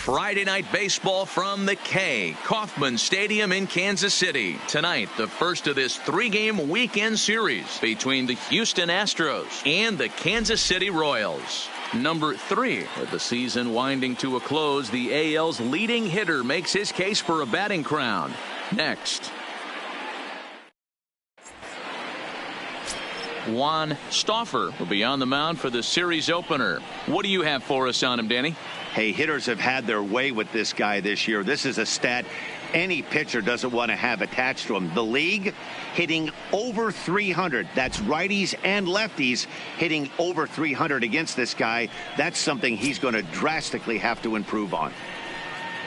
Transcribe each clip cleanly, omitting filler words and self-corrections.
Friday night baseball from the K. Kauffman Stadium in Kansas City. Tonight, the first of this three-game weekend series between the Houston Astros and the Kansas City Royals. Number 3, with the season winding to a close, the AL's leading hitter makes his case for a batting crown. Next. Juan Stauffer will be on the mound for the series opener. What do you have for us on him, Danny? Hey, hitters have had their way with this guy this year. This is a stat any pitcher doesn't want to have attached to him. The league hitting over 300. That's righties and lefties hitting over 300 against this guy. That's something he's going to drastically have to improve on.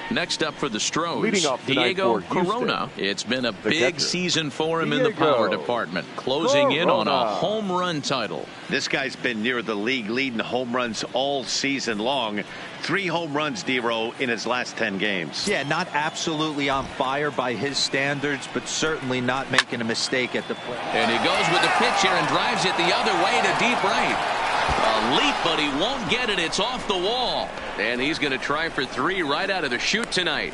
Next up for the Astros, Diego Corona. It's been a big season for him in the power department, closing in on a home run title. This guy's been near the league leading home runs all season long. 3 home runs, D-Row, in his last 10 games. Yeah, not absolutely on fire by his standards, but certainly not making a mistake at the plate. And he goes with the pitch here and drives it the other way to deep right. A leap, but he won't get it. It's off the wall. And he's going to try for 3 right out of the chute tonight.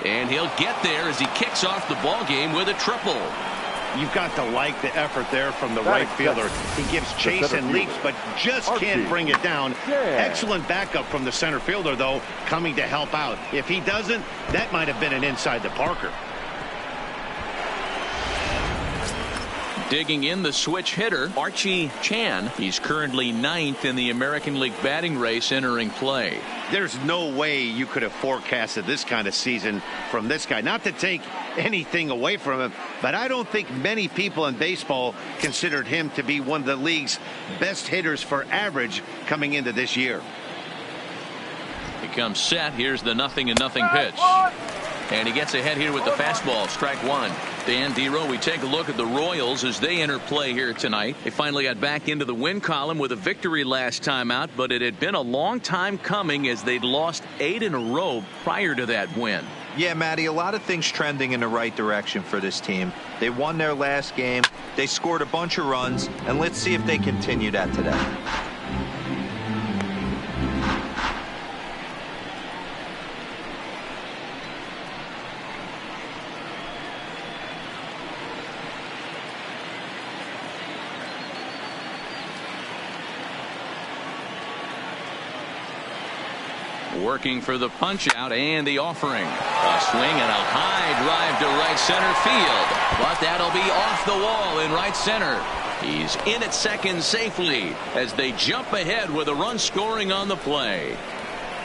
And he'll get there as he kicks off the ball game with a triple. You've got to like the effort there from the right fielder. He gives chase and leaps, but just can't bring it down. Excellent backup from the center fielder, though, coming to help out. If he doesn't, that might have been an inside the Parker. Digging in the switch hitter, Archie Chan. He's currently 9th in the American League batting race entering play. There's no way you could have forecasted this kind of season from this guy. Not to take anything away from him, but I don't think many people in baseball considered him to be one of the league's best hitters for average coming into this year. He comes set. Here's the 0-0 pitch. And he gets ahead here with the fastball. Strike 1. Dan, D-Row, we take a look at the Royals as they enter play here tonight. They finally got back into the win column with a victory last time out, but it had been a long time coming as they'd lost 8 in a row prior to that win. Yeah, Matty, a lot of things trending in the right direction for this team. They won their last game. They scored a bunch of runs, and let's see if they continue that today. Working for the punch out and the offering. A swing and a high drive to right center field. But that'll be off the wall in right center. He's in at second safely as they jump ahead with a run scoring on the play.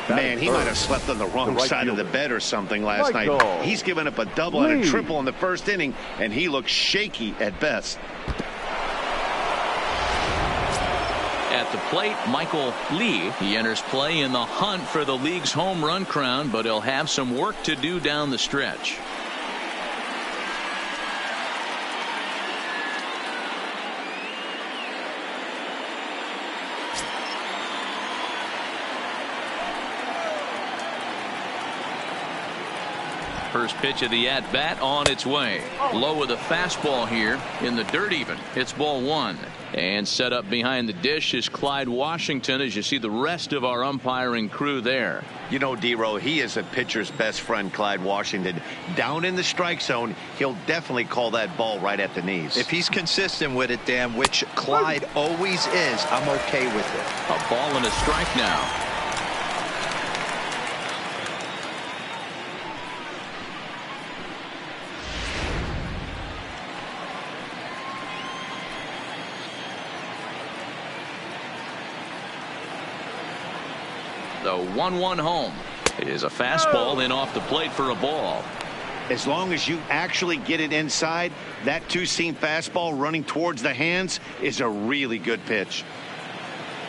Man, he might have slept on the wrong side of the bed or something last night. He's given up a double and a triple in the first inning, and he looks shaky at best. At the plate, Michael Lee. He enters play in the hunt for the league's home run crown, but he'll have some work to do down the stretch. First pitch of the at-bat on its way. Low with a fastball here in the dirt even. It's ball 1. And set up behind the dish is Clyde Washington as you see the rest of our umpiring crew there. You know, D-Row, he is a pitcher's best friend, Clyde Washington. Down in the strike zone, he'll definitely call that ball right at the knees. If he's consistent with it, Dan, which Clyde always is, I'm okay with it. A ball and a strike now. The 1-1 home. It is a fastball in off the plate for a ball. As long as you actually get it inside, that two-seam fastball running towards the hands is a really good pitch.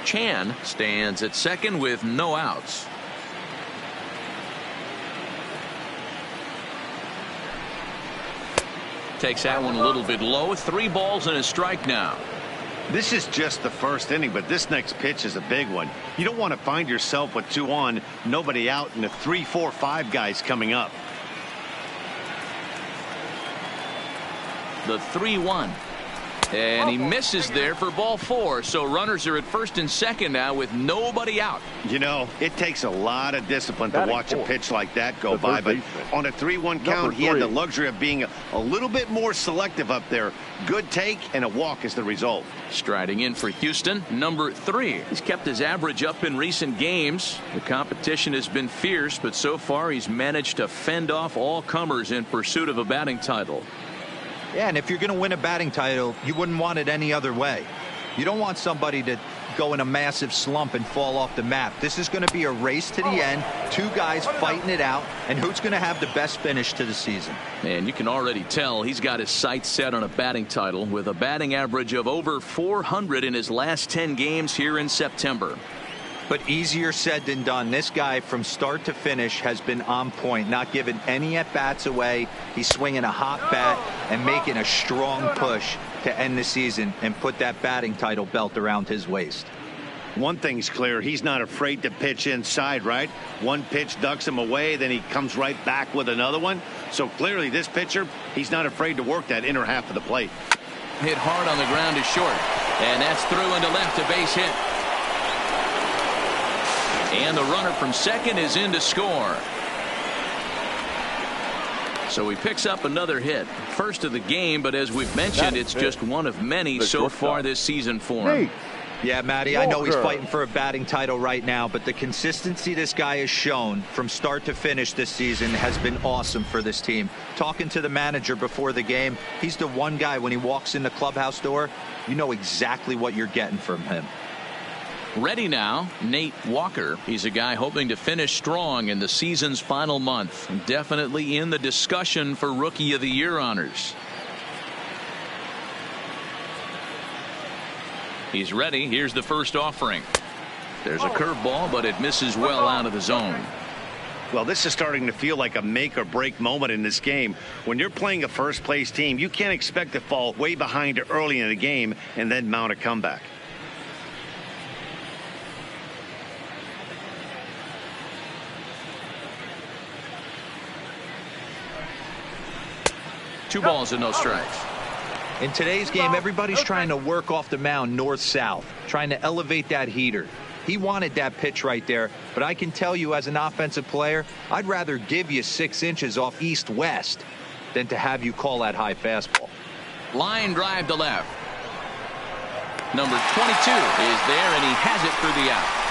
Chan stands at second with no outs. Takes that one a little bit low. 3 balls and a strike now. This is just the first inning, but this next pitch is a big one. You don't want to find yourself with 2 on, nobody out, and the 3, 4, 5 guys coming up. The 3-1. And he misses there for ball 4. So runners are at first and second now with nobody out. You know, it takes a lot of discipline to watch a pitch like that go by. But on a 3-1 count, he had the luxury of being a little bit more selective up there. Good take and a walk is the result. Striding in for Houston, number 3. He's kept his average up in recent games. The competition has been fierce, but so far he's managed to fend off all comers in pursuit of a batting title. Yeah, and if you're going to win a batting title, you wouldn't want it any other way. You don't want somebody to go in a massive slump and fall off the map. This is going to be a race to the end. 2 guys fighting it out, and who's going to have the best finish to the season? And you can already tell he's got his sights set on a batting title with a batting average of over 400 in his last 10 games here in September. But easier said than done. This guy from start to finish has been on point, not giving any at-bats away. He's swinging a hot bat and making a strong push to end the season and put that batting title belt around his waist. One thing's clear, he's not afraid to pitch inside, right? One pitch ducks him away, then he comes right back with another one. So clearly this pitcher, he's not afraid to work that inner half of the plate. Hit hard on the ground is short, and that's through into left, a base hit. And the runner from second is in to score. So he picks up another hit. First of the game, but as we've mentioned, it's just one of many so far this season for him. Yeah, Matty, I know he's fighting for a batting title right now, but the consistency this guy has shown from start to finish this season has been awesome for this team. Talking to the manager before the game, he's the one guy when he walks in the clubhouse door, you know exactly what you're getting from him. Ready now, Nate Walker. He's a guy hoping to finish strong in the season's final month. Definitely in the discussion for Rookie of the Year honors. He's ready. Here's the first offering. There's a curveball, but it misses well out of the zone. Well, this is starting to feel like a make or break moment in this game. When you're playing a first place team, you can't expect to fall way behind early in the game and then mount a comeback. Two balls and no strikes. In today's game, everybody's trying to work off the mound north-south, trying to elevate that heater. He wanted that pitch right there, but I can tell you as an offensive player, I'd rather give you 6 inches off east-west than to have you call that high fastball. Line drive to left. Number 22 is there, and he has it for the out.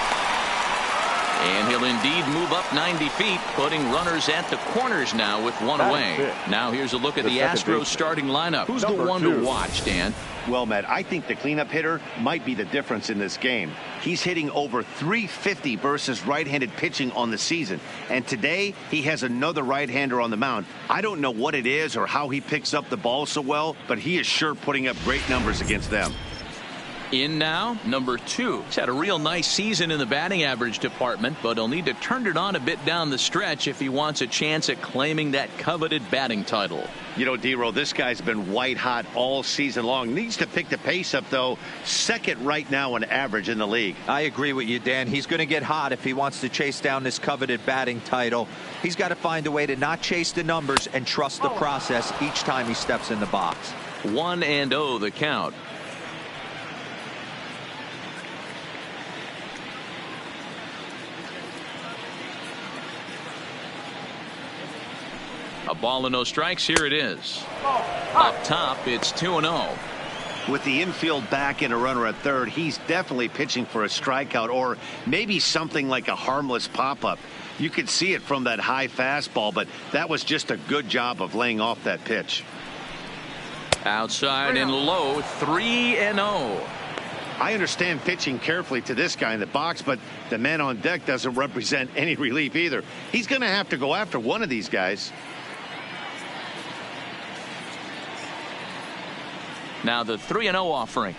And he'll indeed move up 90 feet, putting runners at the corners now with one away. Now here's a look at the Astros starting lineup. Who's the one to watch, Dan? Well, Matt, I think the cleanup hitter might be the difference in this game. He's hitting over 350 versus right-handed pitching on the season. And today, he has another right-hander on the mound. I don't know what it is or how he picks up the ball so well, but he is sure putting up great numbers against them. In now, number 2. He's had a real nice season in the batting average department, but he'll need to turn it on a bit down the stretch if he wants a chance at claiming that coveted batting title. You know, D-Roll, this guy's been white hot all season long. Needs to pick the pace up, though. Second right now on average in the league. I agree with you, Dan. He's going to get hot if he wants to chase down this coveted batting title. He's got to find a way to not chase the numbers and trust the process each time he steps in the box. 1-0 the count. A ball and no strikes. Here it is. Up top, it's 2-0. With the infield back and a runner at third, he's definitely pitching for a strikeout or maybe something like a harmless pop-up. You could see it from that high fastball, but that was just a good job of laying off that pitch. Outside and low, 3-0. I understand pitching carefully to this guy in the box, but the man on deck doesn't represent any relief either. He's going to have to go after one of these guys. Now the 3-0 offering.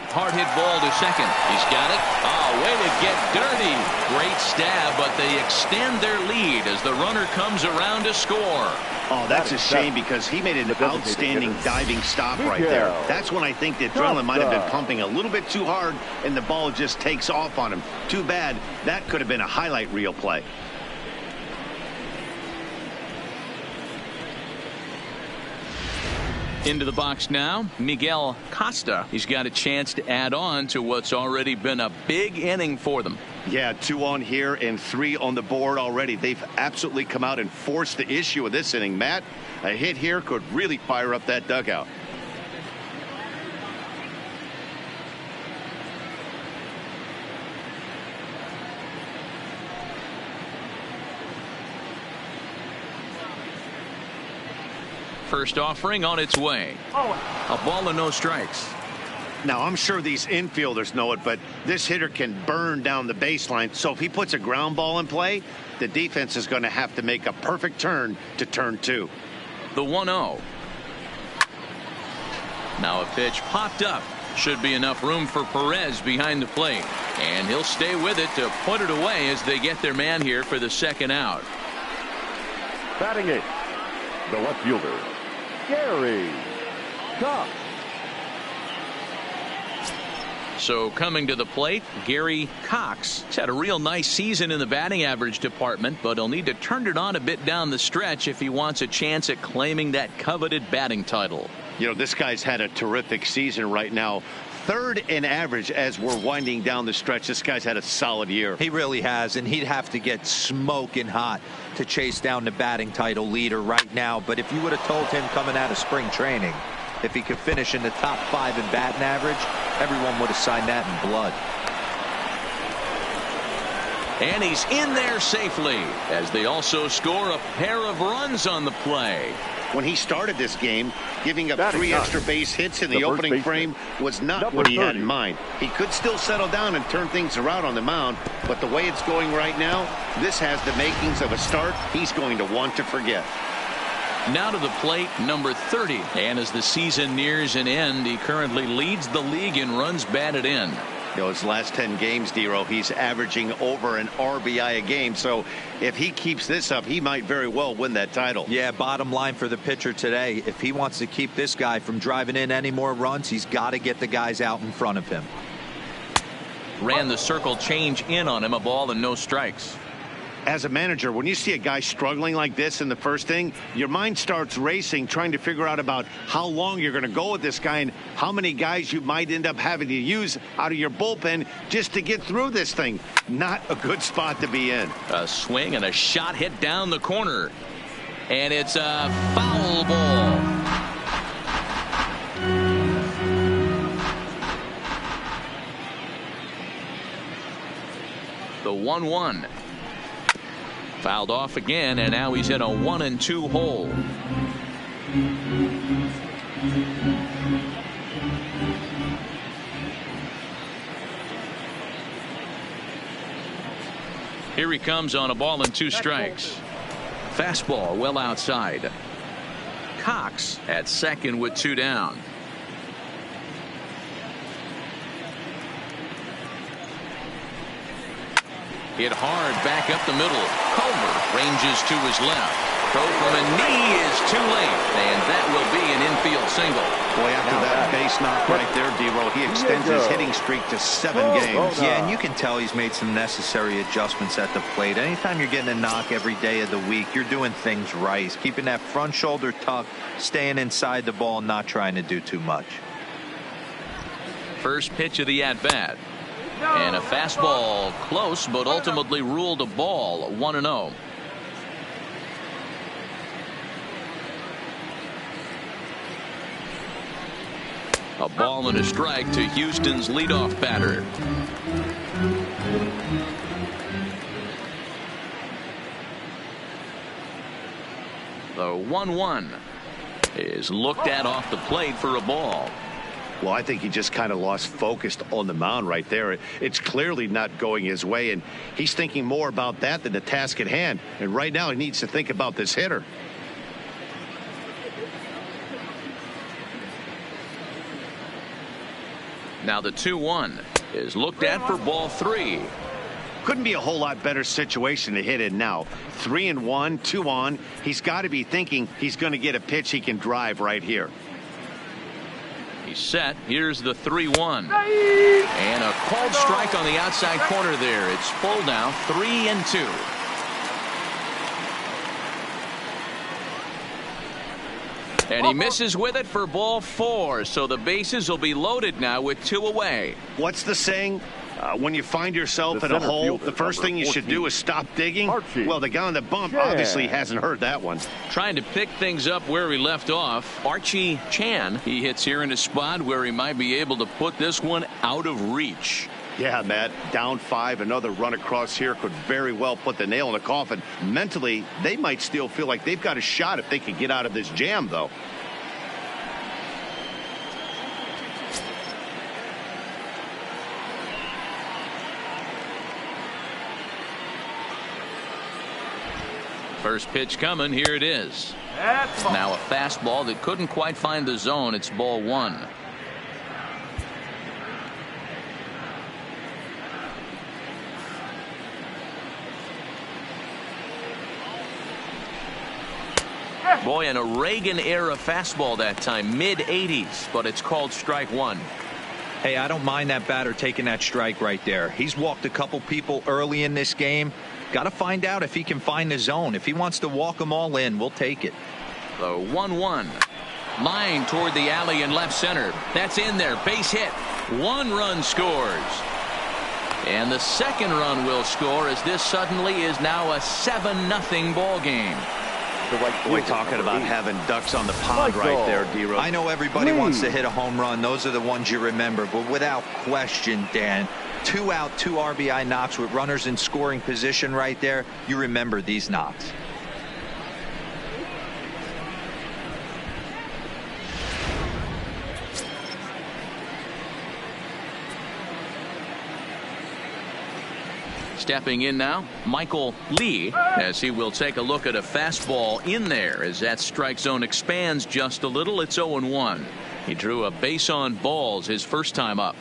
Hard hit ball to second. He's got it. Oh, way to get dirty. Great stab, but they extend their lead as the runner comes around to score. Oh, that's a shame because he made an outstanding diving stop right there. That's when I think the adrenaline might have been pumping a little bit too hard and the ball just takes off on him. Too bad. That could have been a highlight reel play. Into the box now, Miguel Costa. He's got a chance to add on to what's already been a big inning for them. Yeah, 2 on here and 3 on the board already. They've absolutely come out and forced the issue of this inning. Matt, a hit here could really fire up that dugout. First offering on its way. A ball and no strikes. Now, I'm sure these infielders know it, but this hitter can burn down the baseline. So if he puts a ground ball in play, the defense is going to have to make a perfect turn to turn 2. The 1-0. Now a pitch popped up. Should be enough room for Perez behind the plate. And he'll stay with it to put it away as they get their man here for the second out. Batting it, the left fielder, Gary Cox. So coming to the plate, Gary Cox. He's had a real nice season in the batting average department, but he'll need to turn it on a bit down the stretch if he wants a chance at claiming that coveted batting title. You know, this guy's had a terrific season right now. 3rd in average as we're winding down the stretch. This guy's had a solid year. He really has, and he'd have to get smoking hot to chase down the batting title leader right now. But if you would have told him coming out of spring training, if he could finish in the top 5 in batting average, everyone would have signed that in blood. And he's in there safely as they also score a pair of runs on the play. When he started this game, giving up 3 extra base hits in the first opening baseman, frame was not number what he had 30. in mind. He could still settle down and turn things around on the mound, but the way it's going right now, this has the makings of a start he's going to want to forget. Now to the plate, number 30. And as the season nears an end, he currently leads the league in runs batted in. You know, his last 10 games, Dero, he's averaging over an RBI a game. So if he keeps this up, he might very well win that title. Yeah, bottom line for the pitcher today, if he wants to keep this guy from driving in any more runs, he's got to get the guys out in front of him. Ran the circle change in on him, a ball and no strikes. As a manager, when you see a guy struggling like this in the first inning, your mind starts racing, trying to figure out about how long you're going to go with this guy and how many guys you might end up having to use out of your bullpen just to get through this thing. Not a good spot to be in. A swing and a shot hit down the corner. And it's a foul ball. The 1-1. Fouled off again, and now he's in a 1-2 hole. Here he comes on a ball and 2 strikes. Fastball well outside. Cox at second with 2 down. Hit hard back up the middle. Culver ranges to his left. Throw from a knee is too late, and that will be an infield single. Boy, after that base knock right there, Dero, he extends his hitting streak to 7 games. Yeah, and you can tell he's made some necessary adjustments at the plate. Anytime you're getting a knock every day of the week, you're doing things right. He's keeping that front shoulder tucked, staying inside the ball, not trying to do too much. First pitch of the at-bat. And a fastball close, but ultimately ruled a ball. 1-0. A ball and a strike to Houston's leadoff batter. The 1-1 is looked at off the plate for a ball. Well, I think he just kind of lost focus on the mound right there. It's clearly not going his way, and he's thinking more about that than the task at hand. And right now he needs to think about this hitter. Now the 2-1 is looked at for ball 3. Couldn't be a whole lot better situation to hit in now. 3-1, 2 on. He's got to be thinking he's going to get a pitch he can drive right here. He's set. Here's the 3-1. And a called strike on the outside corner there. It's full now, 3-2. And he misses with it for ball 4. So the bases will be loaded now with 2 away. What's the saying? When you find yourself in a hole, the first thing you should do is stop digging. Well, the guy on the bump obviously hasn't heard that one. Trying to pick things up where he left off. Archie Chan, he hits here in a spot where he might be able to put this one out of reach. Yeah, Matt, down 5, another run across here could very well put the nail in the coffin. Mentally, they might still feel like they've got a shot if they could get out of this jam, though. First pitch coming. Here it is. Now a fastball that couldn't quite find the zone. It's ball 1. Boy, in a Reagan-era fastball that time, mid-80s, but it's called strike 1. Hey, I don't mind that batter taking that strike right there. He's walked a couple people early in this game. Got to find out if he can find the zone. If he wants to walk them all in, we'll take it. The 1-1. Line toward the alley in left center. That's in there. Base hit. 1 run scores. And the second run will score as this suddenly is now a 7-0 ball game. Boy, talking about having ducks on the pond right there, D-Rose. I know everybody wants to hit a home run. Those are the ones you remember. But without question, Dan, 2 out, 2 RBI knocks with runners in scoring position right there. You remember these knocks. Stepping in now, Michael Lee, as he will take a look at a fastball in there as that strike zone expands just a little. It's 0-1. He drew a base on balls his first time up.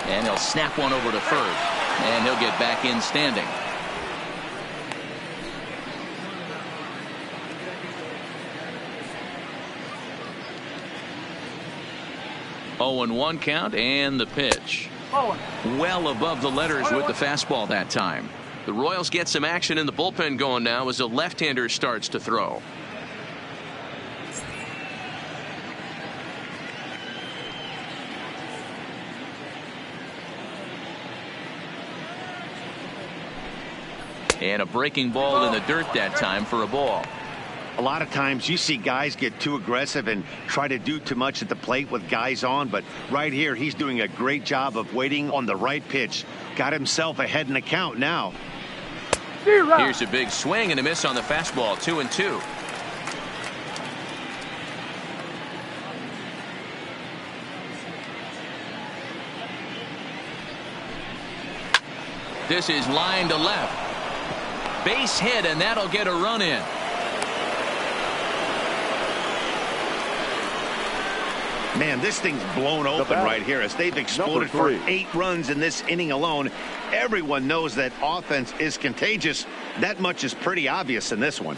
And he'll snap one over to first, and he'll get back in standing. Oh, 0-1 count, and the pitch. Well above the letters with the fastball that time. The Royals get some action in the bullpen going now as a left-hander starts to throw. And a breaking ball in the dirt that time for a ball. A lot of times you see guys get too aggressive and try to do too much at the plate with guys on, but right here he's doing a great job of waiting on the right pitch. Got himself ahead in the count now. Here's a big swing and a miss on the fastball. 2-2. This is line to left. Base hit, and that'll get a run in. Man, this thing's blown open right here as they've exploded for 8 runs in this inning alone. Everyone knows that offense is contagious. That much is pretty obvious in this one.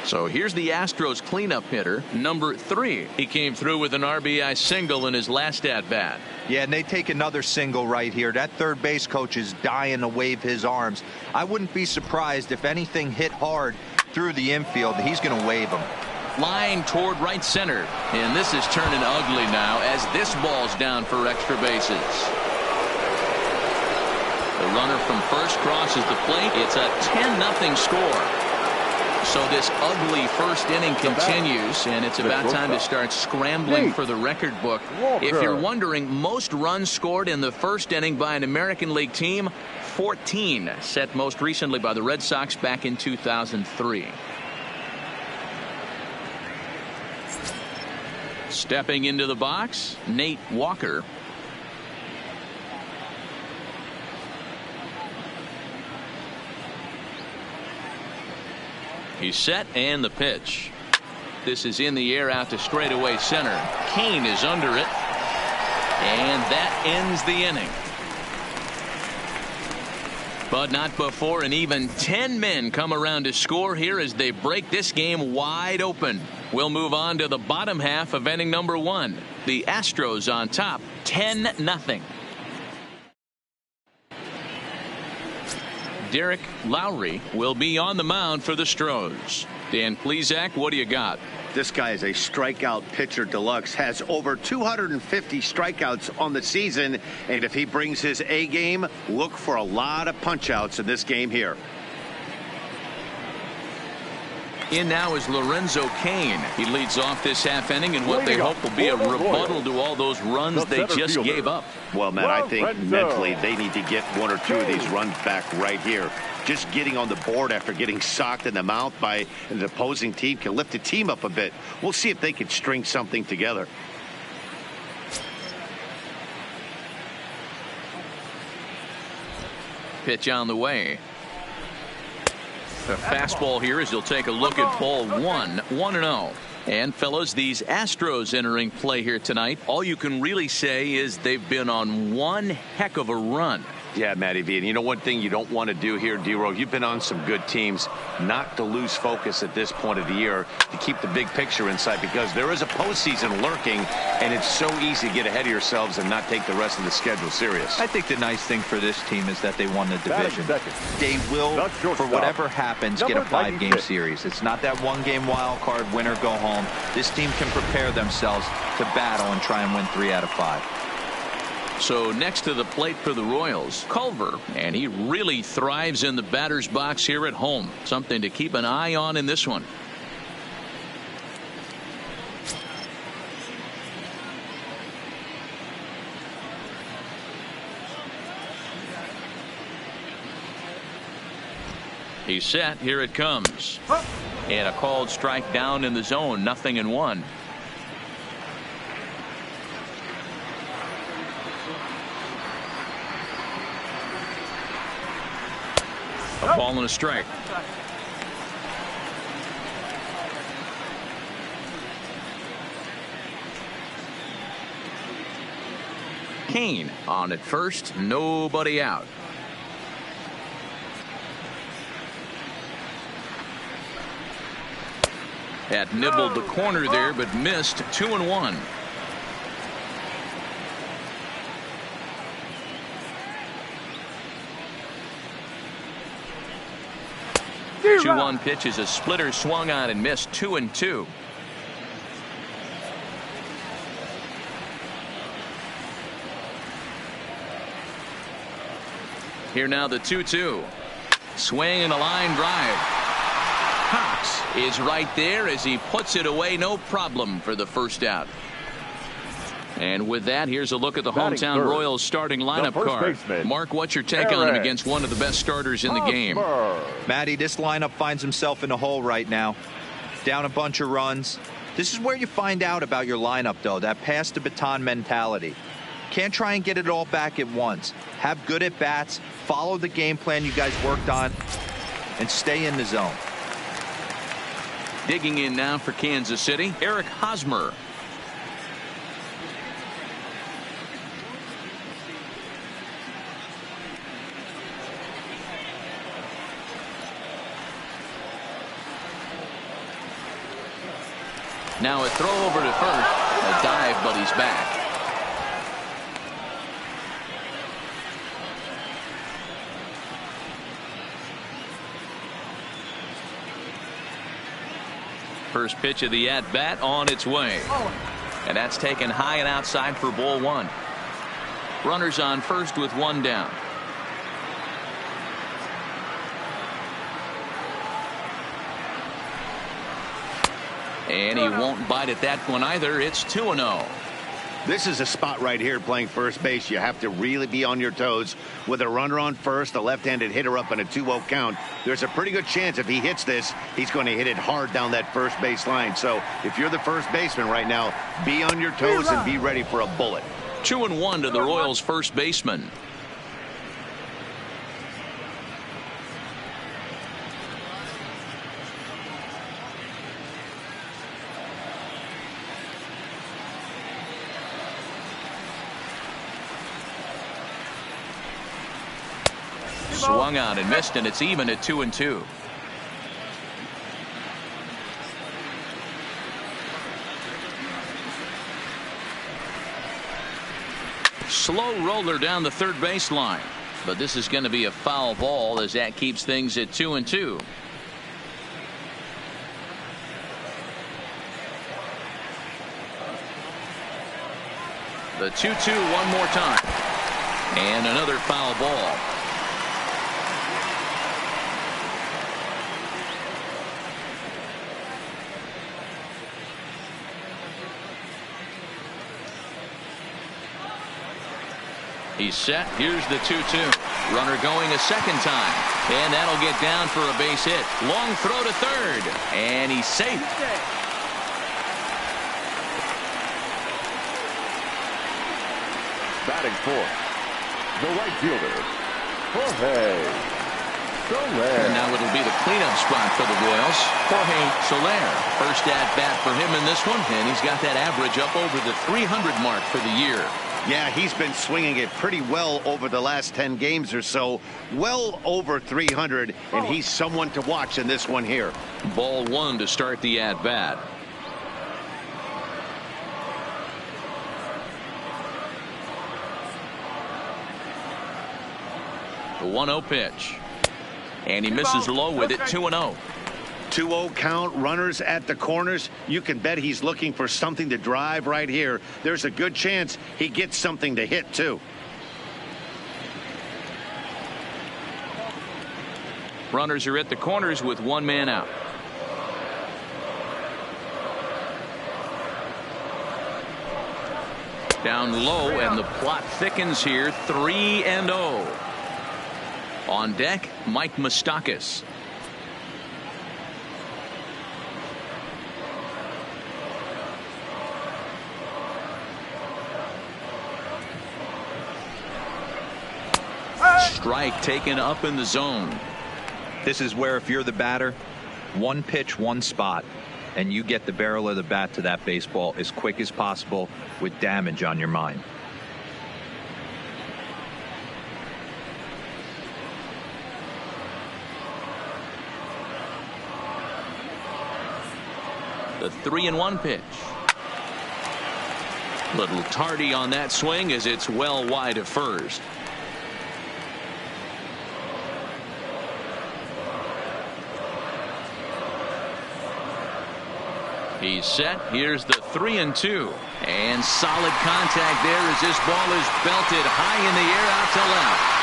So here's the Astros cleanup hitter, number 3. He came through with an RBI single in his last at-bat. Yeah, and they take another single right here. That third base coach is dying to wave his arms. I wouldn't be surprised if anything hit hard through the infield. He's going to wave them. Line toward right center, and this is turning ugly now as this ball's down for extra bases. The runner from first crosses the plate. It's a 10-0 score. So this ugly first inning continues, and it's about time to start scrambling for the record book. If you're wondering, most runs scored in the first inning by an American League team, 14, set most recently by the Red Sox back in 2003. Stepping into the box, Nate Walker. He's set, and the pitch. This is in the air out to straightaway center. Kane is under it, and that ends the inning. But not before an even 10 men come around to score here as they break this game wide open. We'll move on to the bottom half of inning number 1. The Astros on top, 10-0. Derek Lowry will be on the mound for the Astros. Dan Plesac, what do you got? This guy is a strikeout pitcher deluxe, has over 250 strikeouts on the season, and if he brings his A game, look for a lot of punch-outs in this game here. In now is Lorenzo Cain. He leads off this half inning in what they hope will be a rebuttal to all those runs they just gave up. Well, Matt, I think mentally they need to get one or two of these runs back right here. Just getting on the board after getting socked in the mouth by an opposing team can lift the team up a bit. We'll see if they can string something together. Pitch on the way. A fastball here as he'll take a look at ball one. 1-0. And fellas, these Astros entering play here tonight, all you can really say is they've been on one heck of a run. Yeah, Matty V. And you know one thing you don't want to do here, D-Row, you've been on some good teams, not to lose focus at this point of the year, to keep the big picture in sight, because there is a postseason lurking, and it's so easy to get ahead of yourselves and not take the rest of the schedule serious. I think the nice thing for this team is that they won the division. They will, for whatever happens, get a 5-game series. It's not that one-game wild card, win or go home. This team can prepare themselves to battle and try and win 3 out of 5. So next to the plate for the Royals, Culver, and he really thrives in the batter's box here at home. Something to keep an eye on in this one. He's set. Here it comes. And a called strike down in the zone. 0-1. A ball and a strike. Cain on at first. Nobody out. Had nibbled the corner there, but missed. 2-1. The 2-1 pitch is a splitter swung on and missed. 2-2. Here now the 2-2. Swing and a line drive. Cox is right there as he puts it away. No problem for the first out. And with that, here's a look at the hometown Royals starting lineup card. Mark, what's your take on him against one of the best starters in the game? Matty, this lineup finds himself in a hole right now. Down a bunch of runs. This is where you find out about your lineup, though, that pass the baton mentality. Can't try and get it all back at once. Have good at bats, follow the game plan you guys worked on, and stay in the zone. Digging in now for Kansas City, Eric Hosmer. Now a throw over to first. A dive, but he's back. First pitch of the at-bat on its way. And that's taken high and outside for ball 1. Runners on first with 1 down. And he won't bite at that one either. It's 2-0. This is a spot right here playing first base. You have to really be on your toes. With a runner on first, a left-handed hitter up in a 2-0 count, there's a pretty good chance if he hits this, he's going to hit it hard down that first base line. So if you're the first baseman right now, be on your toes and be ready for a bullet. 2-1 to the Royals first baseman. Swung on and missed, and it's even at 2-2. Slow roller down the third baseline. but this is going to be a foul ball as that keeps things at 2-2. The 2-2 one more time. And another foul ball. He's set. Here's the 2-2. Runner going a second time. And that'll get down for a base hit. Long throw to third. And he's safe. Batting fourth, the right fielder, Jorge Soler. And now it'll be the cleanup spot for the Royals. Jorge Soler. First at bat for him in this one. And he's got that average up over the 300 mark for the year. Yeah, he's been swinging it pretty well over the last 10 games or so. Well over 300, and he's someone to watch in this one here. Ball one to start the at bat. The 1-0 pitch. And he misses low with it. 2-0. 2-0 count, runners at the corners. You can bet he's looking for something to drive right here. There's a good chance he gets something to hit too. Runners are at the corners with one man out. Down low, and the plot thickens here. 3-0. On deck, Mike Moustakas. Strike taken up in the zone. This is where, if you're the batter, one pitch, one spot, and you get the barrel of the bat to that baseball as quick as possible with damage on your mind. The 3-1 pitch. Little tardy on that swing as it's well wide of first. He's set. Here's the 3-2. And solid contact there as this ball is belted high in the air out to left.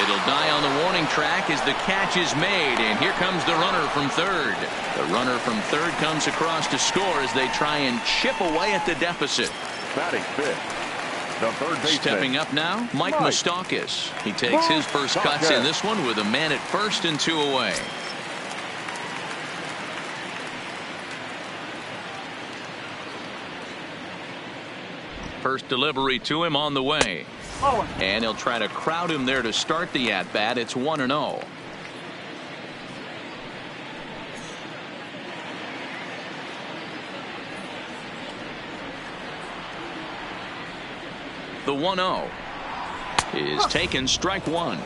It'll die on the warning track as the catch is made. And here comes the runner from third. The runner from third comes across to score as they try and chip away at the deficit. Batting fifth, the third baseman. Stepping up now, Mike Moustakas. He takes his first cuts in this one with a man at first and 2 away. First delivery to him on the way. And he'll try to crowd him there to start the at-bat. It's 1-0. The 1-0 is taken. Strike one.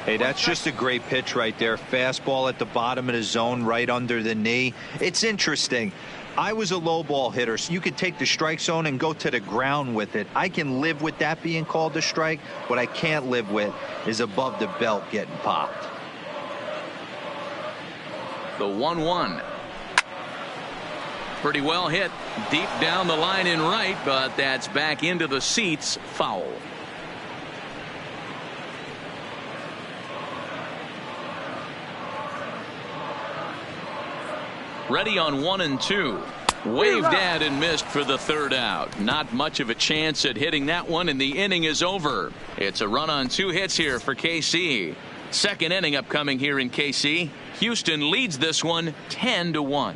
Hey, that's just a great pitch right there. Fastball at the bottom of the zone, right under the knee. It's interesting. I was a low ball hitter, so you could take the strike zone and go to the ground with it. I can live with that being called a strike. What I can't live with is above the belt getting popped. The 1-1. Pretty well hit deep down the line in right, but that's back into the seats. Foul. Ready on 1 and 2. Waved at and missed for the third out. Not much of a chance at hitting that one, and the inning is over. It's a run on 2 hits here for KC. Second inning upcoming here in KC. Houston leads this one 10-1.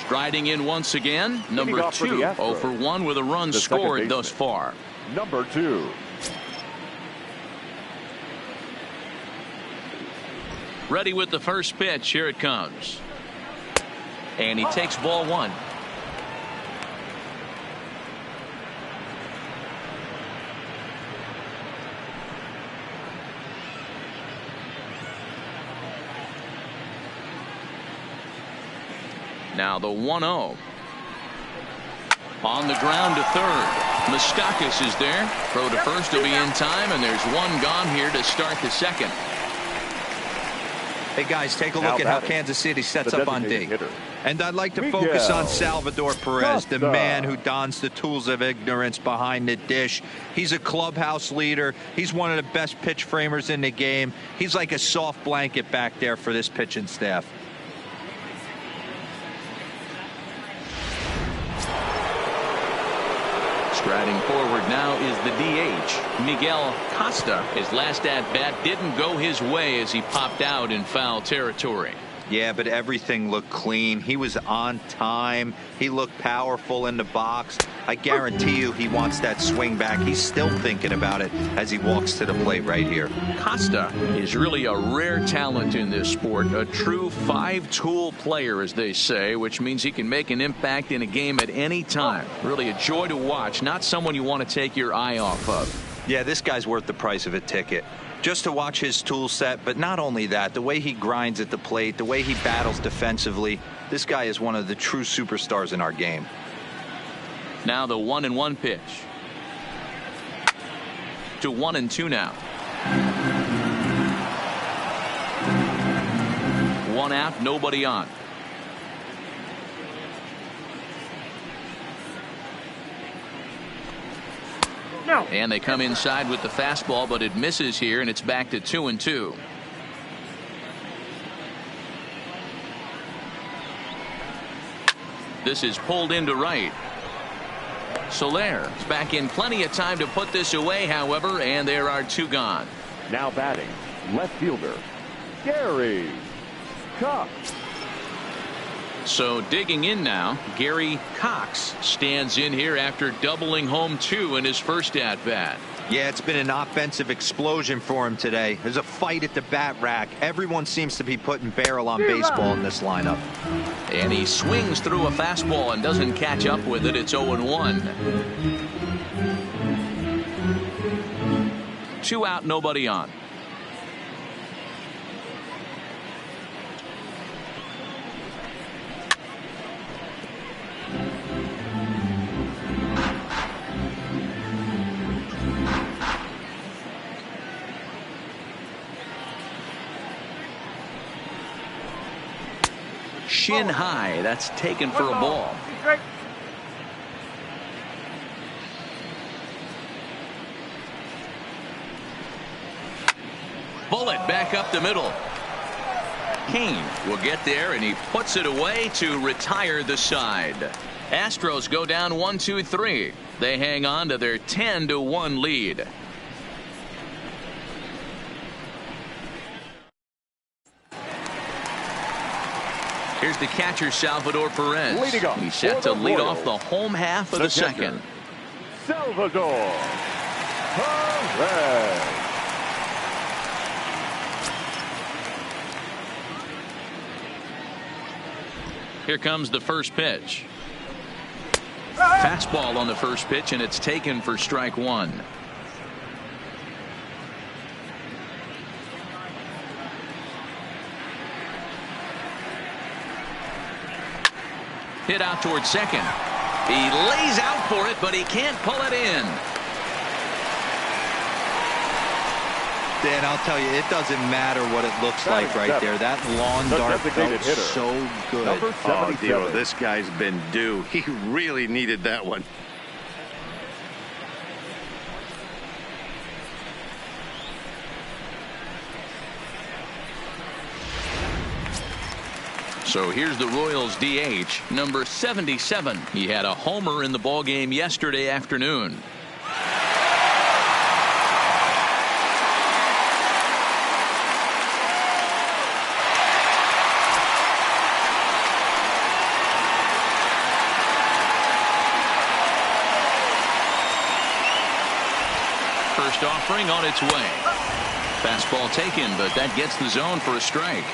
Striding in once again, number 2, 0 for 1 with a run scored thus far. Number 2. Ready with the first pitch. Here it comes. And he takes ball 1. Now the 1-0. On the ground to third. Moustakas is there. Throw to first will be in time, and there's one gone here to start the second. Hey, guys, take a look at how Kansas City sets up on D. And I'd like to focus on Salvador Perez, the man who dons the tools of ignorance behind the dish. He's a clubhouse leader. He's one of the best pitch framers in the game. He's like a soft blanket back there for this pitching staff. Striding forward now is the DH, Miguel Costa. His last at-bat didn't go his way as he popped out in foul territory. Yeah, but everything looked clean. He was on time. He looked powerful in the box. I guarantee you he wants that swing back. He's still thinking about it as he walks to the plate right here. Costa is really a rare talent in this sport. A true five-tool player, as they say, which means he can make an impact in a game at any time. Really a joy to watch. Not someone you want to take your eye off of. Yeah, this guy's worth the price of a ticket. Just to watch his tool set, but not only that, the way he grinds at the plate, the way he battles defensively, this guy is one of the true superstars in our game. Now the 1-1 pitch. To 1-2 now. One out, nobody on. No. And they come inside with the fastball, but it misses here, and it's back to 2-2. This is pulled into right. Soler is back in plenty of time to put this away, however, and there are two gone. Now batting, left fielder, Gary Cox. So digging in now, Gary Cox stands in here after doubling home 2 in his first at-bat. Yeah, it's been an offensive explosion for him today. There's a fight at the bat rack. Everyone seems to be putting barrel on baseball in this lineup. And he swings through a fastball and doesn't catch up with it. It's 0-1. 2 out, nobody on. Shin high. That's taken for a ball. Bullet back up the middle. Kane will get there, and he puts it away to retire the side. Astros go down 1-2-3. They hang on to their 10-1 lead. Here's the catcher, Salvador Perez. He's set to lead off the home half of the second. Salvador Perez. Here comes the first pitch. Fastball on the first pitch, and it's taken for strike one. Hit out towards second. He lays out for it, but he can't pull it in. Dan, I'll tell you, it doesn't matter what it looks like right there. That lawn dart felt so good. Oh, Dio, this guy's been due. He really needed that one. So here's the Royals DH, number 77. He had a homer in the ballgame yesterday afternoon. First offering on its way. Fastball taken, but that gets the zone for a strike.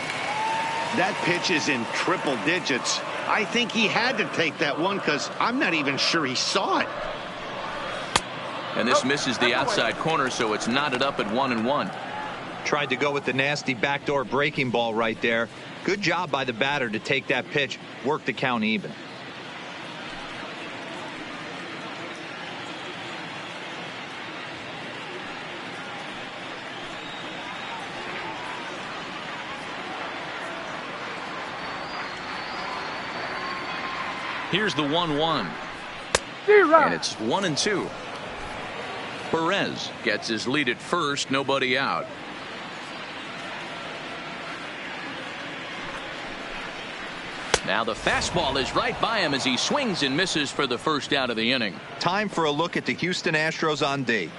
That pitch is in triple digits. I think he had to take that one because I'm not even sure he saw it. And this misses the outside corner, so it's knotted up at 1-1. Tried to go with the nasty backdoor breaking ball right there. Good job by the batter to take that pitch, work the count even. Here's the 1-1. And it's 1-2. Perez gets his lead at first, nobody out. Now the fastball is right by him as he swings and misses for the first out of the inning. Time for a look at the Houston Astros on D.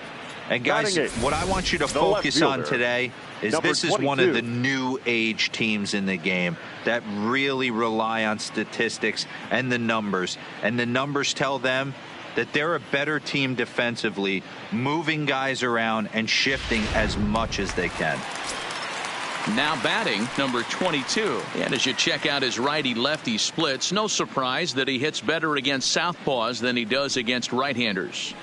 And guys, what I want you to The focus left on fielder, today is number this is 22. one of the new age teams in the game that really rely on statistics and the numbers. And the numbers tell them that they're a better team defensively, moving guys around and shifting as much as they can. Now batting, number 22. And as you check out his righty-lefty splits, no surprise that he hits better against southpaws than he does against right-handers.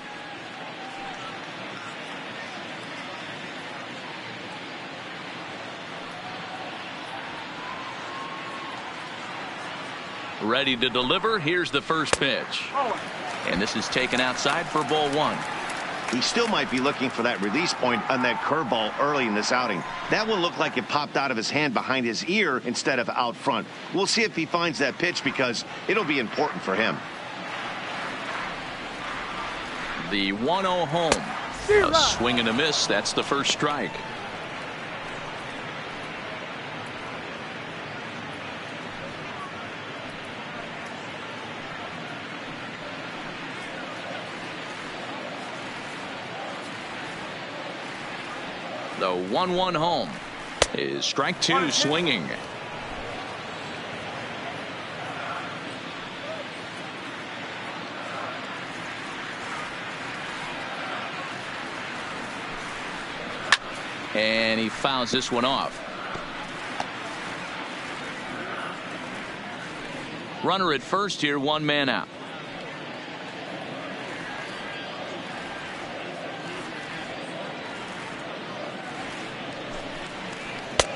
Ready to deliver. Here's the first pitch. And this is taken outside for ball 1. He still might be looking for that release point on that curveball early in this outing. That one looked like it popped out of his hand behind his ear instead of out front. We'll see if he finds that pitch because it'll be important for him. The 1-0 home. A swing and a miss. That's the first strike. The 1-1 home is strike 2 swinging. And he fouls this one off. Runner at first here, 1 man out.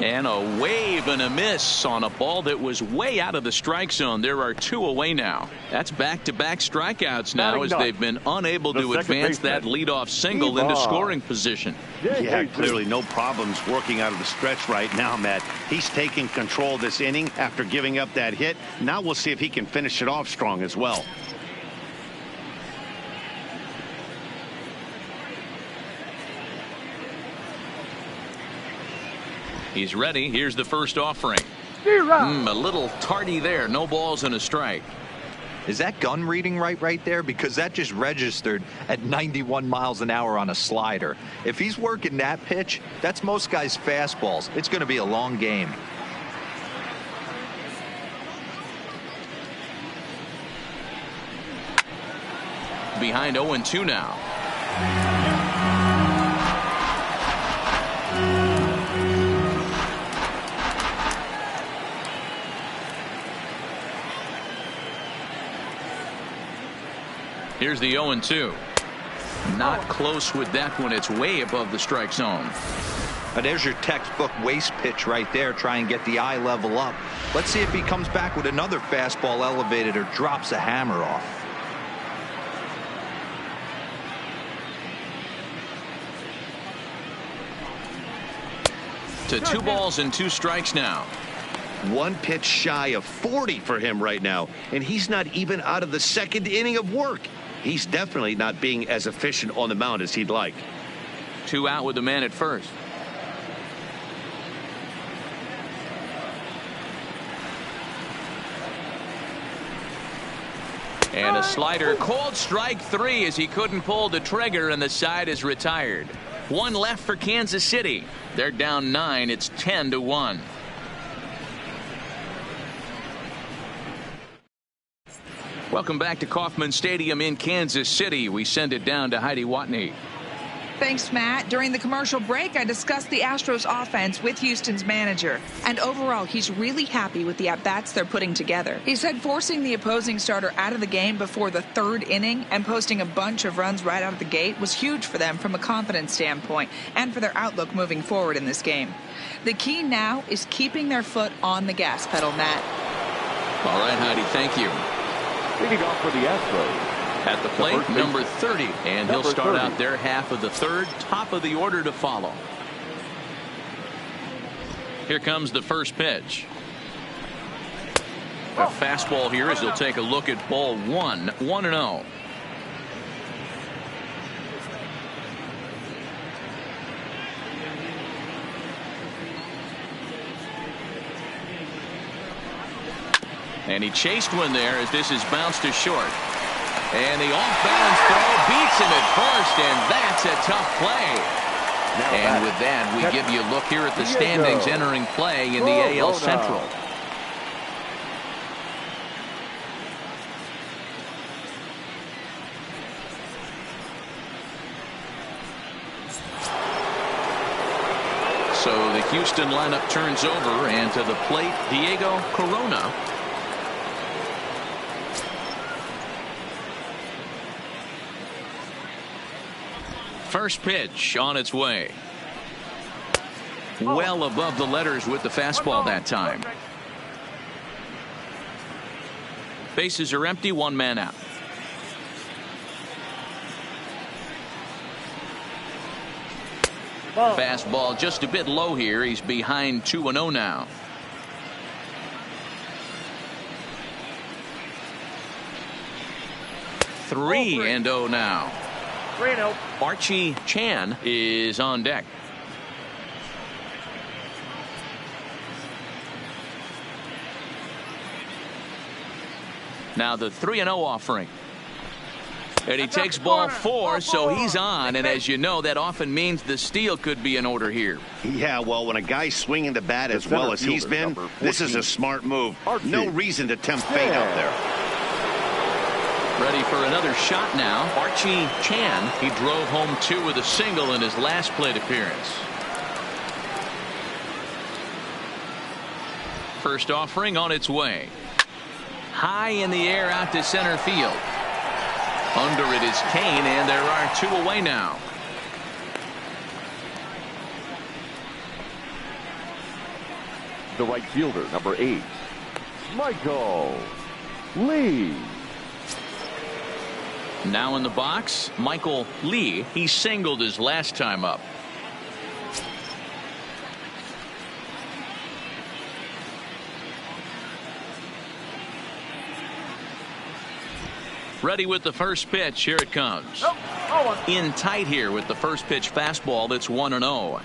And a wave and a miss on a ball that was way out of the strike zone. There are 2 away now. That's back-to-back strikeouts now as they've been unable to advance that leadoff single into scoring position. Yeah, clearly no problems working out of the stretch right now, Matt. He's taking control of this inning after giving up that hit. Now we'll see if he can finish it off strong as well. He's ready. Here's the first offering. A little tardy there. No balls and a strike. Is that gun reading right there? Because that just registered at 91 miles an hour on a slider. If he's working that pitch, that's most guys' fastballs. It's going to be a long game. Behind 0-2 now. Here's the 0-2. Not close with that one. It's way above the strike zone. There's your textbook waste pitch right there. Try and get the eye level up. Let's see if he comes back with another fastball elevated or drops a hammer off. To 2 balls and 2 strikes now. 1 pitch shy of 40 for him right now, and he's not even out of the 2nd inning of work. He's definitely not being as efficient on the mound as he'd like. 2 out with the man at first. And a slider called strike 3 as he couldn't pull the trigger, and the side is retired. 1 left for Kansas City. They're down 9. It's 10-1. Welcome back to Kauffman Stadium in Kansas City. We send it down to Heidi Watney. Thanks, Matt. During the commercial break, I discussed the Astros offense with Houston's manager. And overall, he's really happy with the at-bats they're putting together. He said forcing the opposing starter out of the game before the 3rd inning and posting a bunch of runs right out of the gate was huge for them from a confidence standpoint and for their outlook moving forward in this game. The key now is keeping their foot on the gas pedal, Matt. All right, Heidi, thank you. Leading off for the Astros. At the plate, number 30, and he'll start out their half of the 3rd, top of the order to follow. Here comes the first pitch. A fastball here as he'll take a look at ball one. 1-0. And he chased one there as this is bounced to short. And the off-balance throw beats him at first, and that's a tough play. And with that, we give you a look here at the standings entering play in the AL Central. So the Houston lineup turns over, and to the plate, Diego Corona. First pitch on its way. Well above the letters with the fastball that time. Bases are empty, one man out. Fastball just a bit low here. He's behind 2-0 now. Three and 0 now. Archie Chan is on deck. Now the 3-0 offering. And he takes ball 4, so he's on. And as you know, that often means the steal could be in order here. Yeah, well, when a guy's swinging the bat as well as he's been, this is a smart move. No reason to tempt fate out there. Ready for another shot now. Archie Chan. He drove home 2 with a single in his last plate appearance. First offering on its way. High in the air out to center field. Under it is Kane, and there are 2 away now. The right fielder, number 8, Michael Lee. Now in the box, Michael Lee. He singled his last time up. Ready with the first pitch. Here it comes. In tight here with the first pitch fastball. That's 1-0.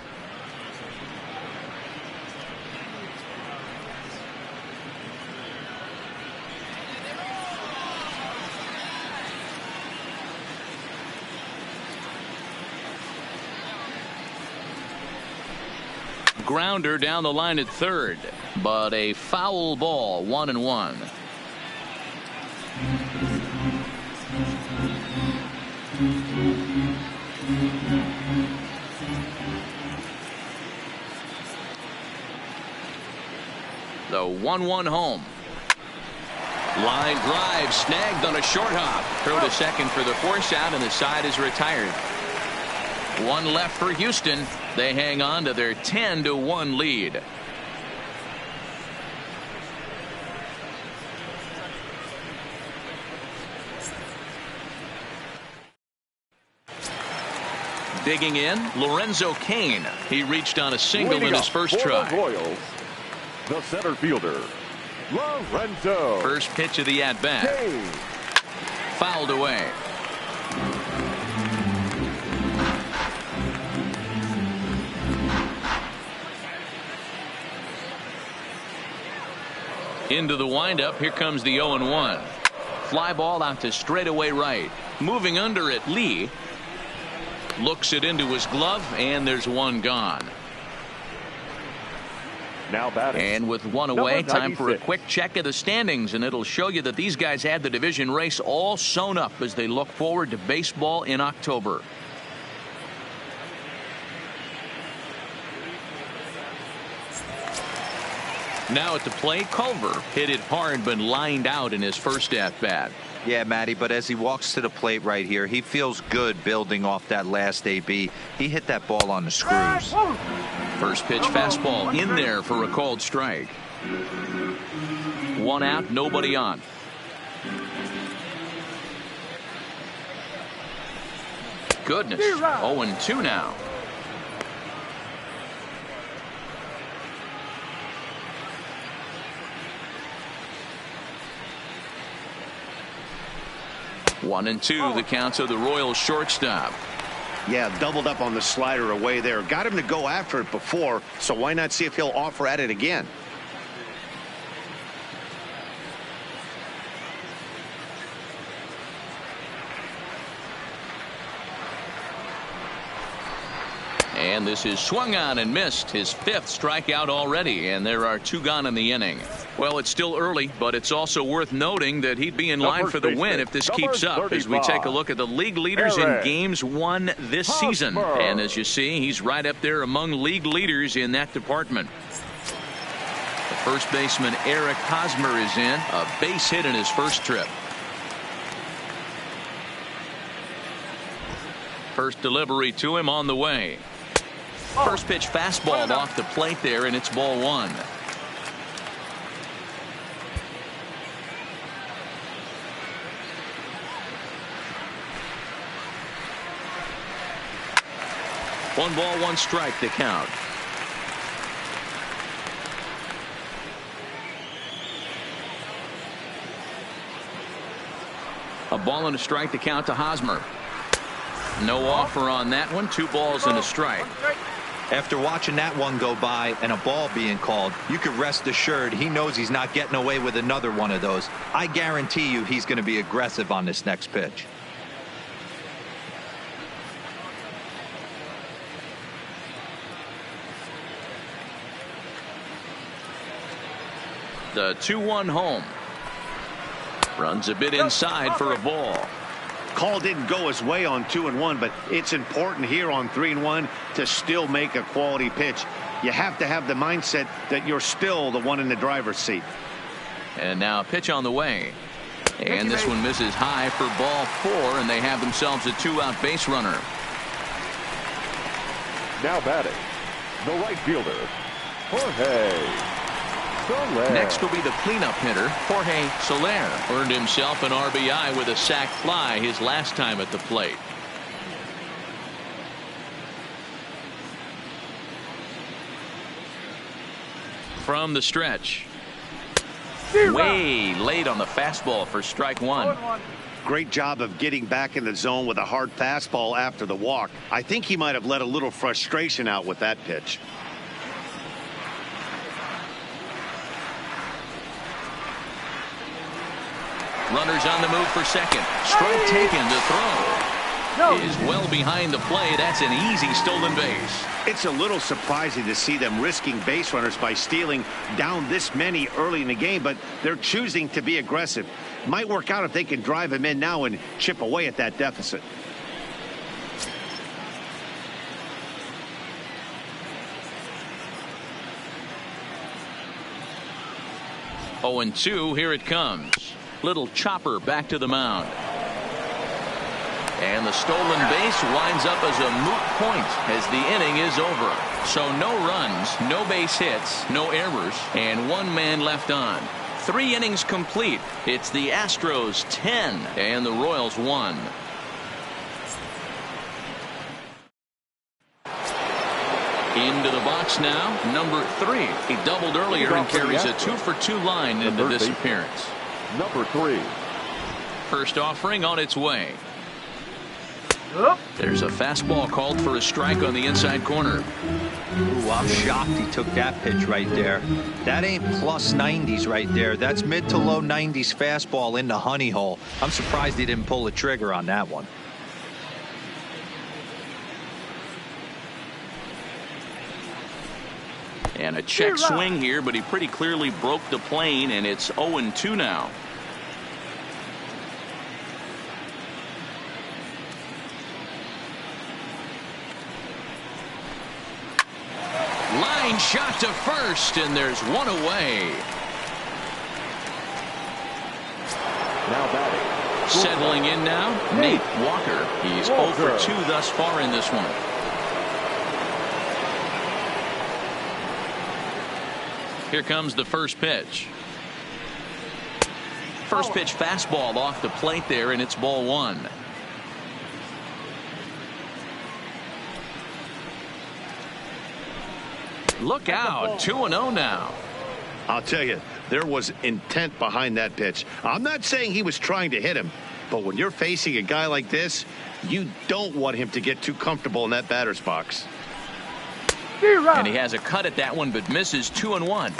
Grounder down the line at third, but a foul ball. 1-1. The 1-1 home. Line drive snagged on a short hop. Throw to second for the force out, and the side is retired. 1 left for Houston. They hang on to their 10-1 lead. Digging in, Lorenzo Cain. He reached on a single in his first try. Royals, the center fielder, Lorenzo. First pitch of the at-bat. Fouled away. Into the windup. Here comes the 0-1. Fly ball out to straightaway right. Moving under it, Lee looks it into his glove, and there's one gone. Now batting. And with 1 away, time for a quick check of the standings, and it'll show you that these guys had the division race all sewn up as they look forward to baseball in October. Now at the plate, Culver hit it hard but lined out in his first at-bat. Yeah, Matty, but as he walks to the plate right here, he feels good building off that last AB. He hit that ball on the screws. First pitch fastball in there for a called strike. 1 out, nobody on. Goodness, 0-2 now. 1-2 the count to the Royals shortstop. Yeah, doubled up on the slider away there. Got him to go after it before, so why not see if he'll offer at it again? And this is swung on and missed, his 5th strikeout already, and there are 2 gone in the inning. Well, it's still early, but it's also worth noting that he'd be in line for the win if this keeps up, as we take a look at the league leaders in games won this season. And as you see, he's right up there among league leaders in that department. The first baseman Eric Hosmer is in, a base hit in his first trip. First delivery to him on the way. First pitch fastball off the plate there, and it's ball 1. One ball, 1 strike to count. A ball and a strike to count to Hosmer. No offer on that one. 2 balls and a strike. After watching that one go by and a ball being called, you could rest assured he knows he's not getting away with another one of those. I guarantee you he's going to be aggressive on this next pitch. The 2-1 home. Runs a bit inside for a ball. Call didn't go his way on 2-1, but it's important here on 3-1 to still make a quality pitch. You have to have the mindset that you're still the one in the driver's seat. And now a pitch on the way. And this one misses high for ball 4, and they have themselves a 2-out base runner. Now batting, the right fielder, Jorge. Next will be the cleanup hitter, Jorge Soler. Earned himself an RBI with a sac fly his last time at the plate. From the stretch. Way late on the fastball for strike 1. Great job of getting back in the zone with a hard fastball after the walk. I think he might have let a little frustration out with that pitch. Runners on the move for second. Strike taken to throw. Is well behind the play. That's an easy stolen base. It's a little surprising to see them risking base runners by stealing down this many early in the game, but they're choosing to be aggressive. Might work out if they can drive him in now and chip away at that deficit. Oh, 0-2, here it comes. Little chopper back to the mound. And the stolen base winds up as a moot point as the inning is over. So no runs, no base hits, no errors, and 1 man left on. 3 innings complete. It's the Astros 10 and the Royals 1. Into the box now, number 3. He doubled earlier and carries a 2-for-2 line into this appearance. Number 3. First offering on its way. There's a fastball called for a strike on the inside corner. Ooh, I'm shocked he took that pitch right there. That ain't plus 90s right there. That's mid to low 90s fastball in the honey hole. I'm surprised he didn't pull the trigger on that one. And a check swing here, but he pretty clearly broke the plane, and it's 0-2 now. Line shot to first, and there's 1 away. Now batting. Settling in now, Nate Walker. He's 0-2 thus far in this one. Here comes the first pitch. First pitch fastball off the plate there, and it's ball 1. Look out, 2-0 now. I'll tell you, There was intent behind that pitch. I'm not saying he was trying to hit him, but when you're facing a guy like this, you don't want him to get too comfortable in that batter's box. And he has a cut at that one, but misses 2-1.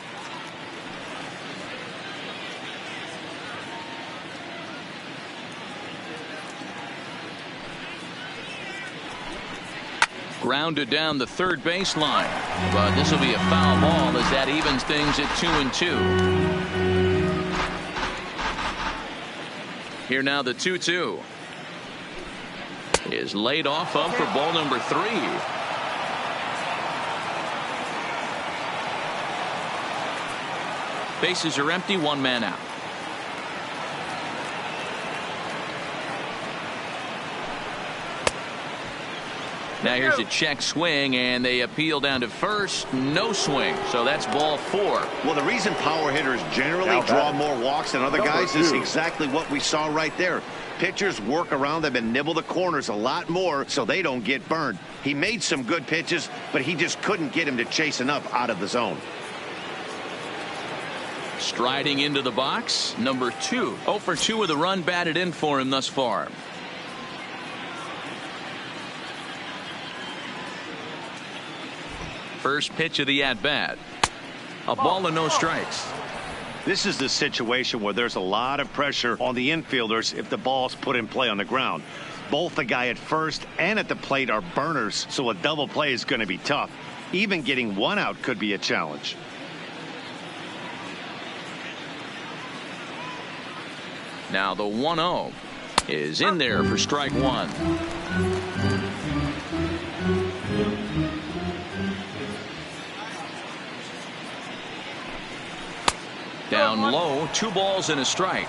Grounded down the third baseline, but this will be a foul ball as that evens things at 2-2. Here now the 2-2 is laid off of for ball number 3. Bases are empty, one man out. Now here's a check swing, and they appeal down to first. No swing, so that's ball 4. Well, the reason power hitters generally draw more walks than other guys is exactly what we saw right there. Pitchers work around them and nibble the corners a lot more so they don't get burned. He made some good pitches, but he just couldn't get him to chase enough out of the zone. Striding into the box, number 2. 0 for 2 with a run batted in for him thus far. First pitch of the at-bat. A ball and no strikes. This is the situation where there's a lot of pressure on the infielders if the ball's put in play on the ground. Both the guy at first and at the plate are burners, so a double play is going to be tough. Even getting one out could be a challenge. Now the 1-0 is in there for strike 1. Down low, 2 balls and a strike.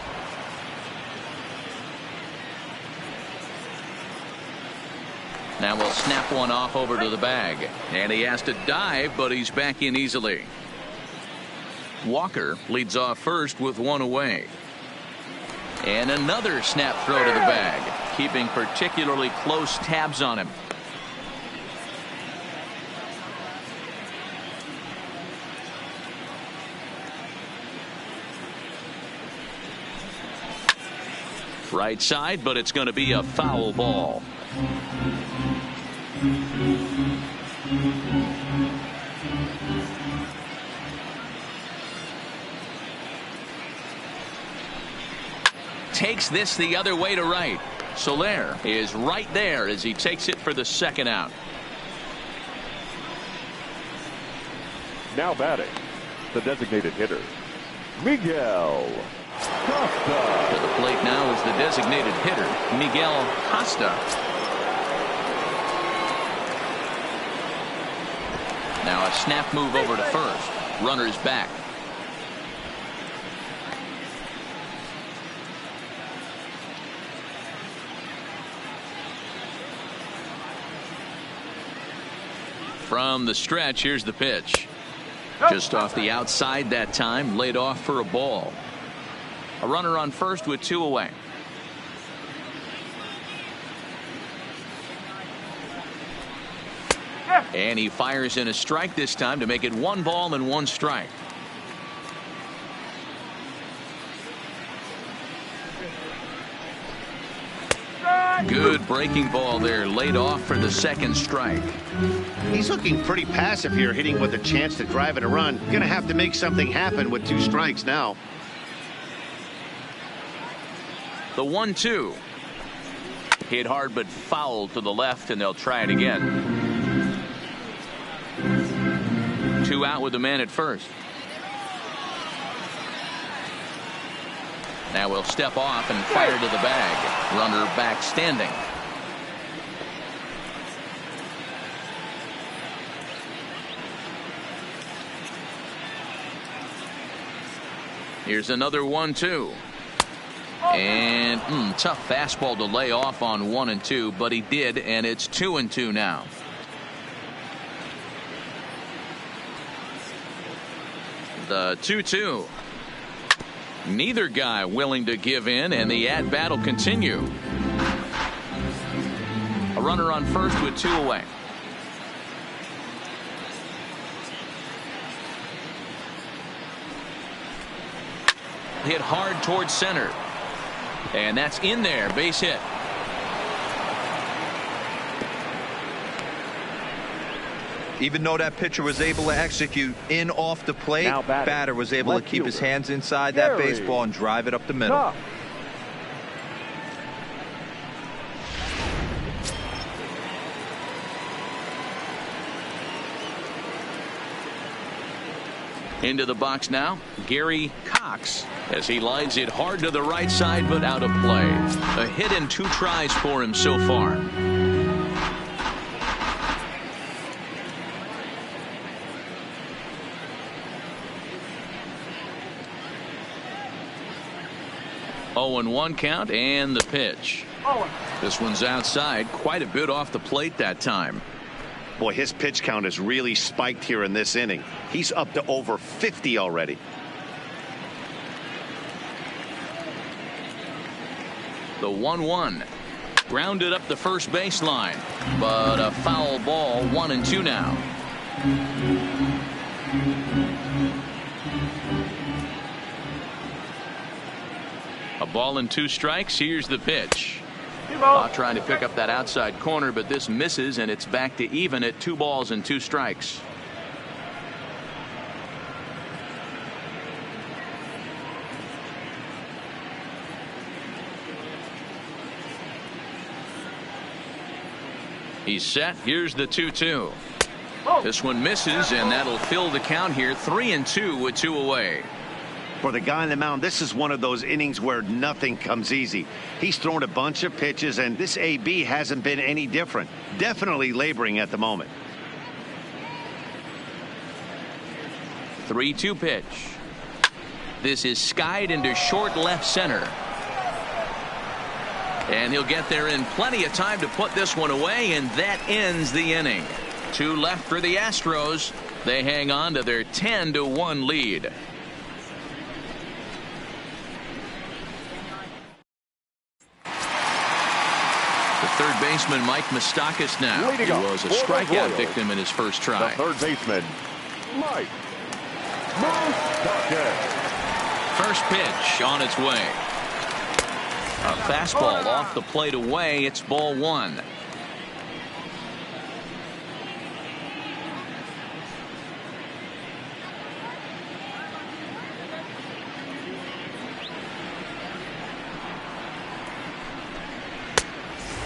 Now we'll snap one off over to the bag, and he has to dive, but he's back in easily. Walker leads off first with 1 away. And another snap throw to the bag, keeping particularly close tabs on him. Right side, but it's going to be a foul ball. Takes this the other way to right. Soler is right there as he takes it for the second out. Now batting, the designated hitter, Miguel Costa. To the plate now is the designated hitter, Miguel Costa. Now a snap move over to first. Runner's back. From the stretch, here's the pitch. Just off the outside that time, laid off for a ball. A runner on first with 2 away. And he fires in a strike this time to make it 1 ball and 1 strike. Good breaking ball there, laid off for the second strike. He's looking pretty passive here, hitting with a chance to drive in a run. Going to have to make something happen with 2 strikes now. The 1-2. Hit hard but foul to the left, and they'll try it again. 2 out with the man at first. Now we'll step off and fire to the bag. Runner back standing. Here's another 1-2. And tough fastball to lay off on 1 and 2, but he did, and it's 2 and 2 now. The 2-2. Neither guy willing to give in, and the at-bat will continue. A runner on first with 2 away. hit hard towards center. And that's in there. Base hit. Even though that pitcher was able to execute in off the plate, batter was able to keep his hands inside that baseball and drive it up the middle. Into the box now, Gary Cox, as he lines it hard to the right side, but out of play. A hit and 2 tries for him so far. Oh, and 1 count, and the pitch. This one's outside, quite a bit off the plate that time. Boy, his pitch count has really spiked here in this inning. He's up to over 50 already. The 1-1. Grounded up the first baseline, but a foul ball. 1-2 now. A ball and 2 strikes. Here's the pitch. Trying to pick up that outside corner, but this misses, and it's back to even at 2 balls and 2 strikes. He's set. Here's the 2-2. This one misses, and that'll fill the count here. 3-2 with 2 away. For the guy on the mound, this is one of those innings where nothing comes easy. He's thrown a bunch of pitches, and this AB hasn't been any different. Definitely laboring at the moment. 3-2 pitch. This is skied into short left center. And he'll get there in plenty of time to put this one away, and that ends the inning. 2 left for the Astros. They hang on to their 10-1 lead. Third baseman Mike Moustakas now. He was a strikeout victim in his first try. The third baseman, Mike Moustakas. First pitch on its way. A fastball off the plate away. It's ball 1.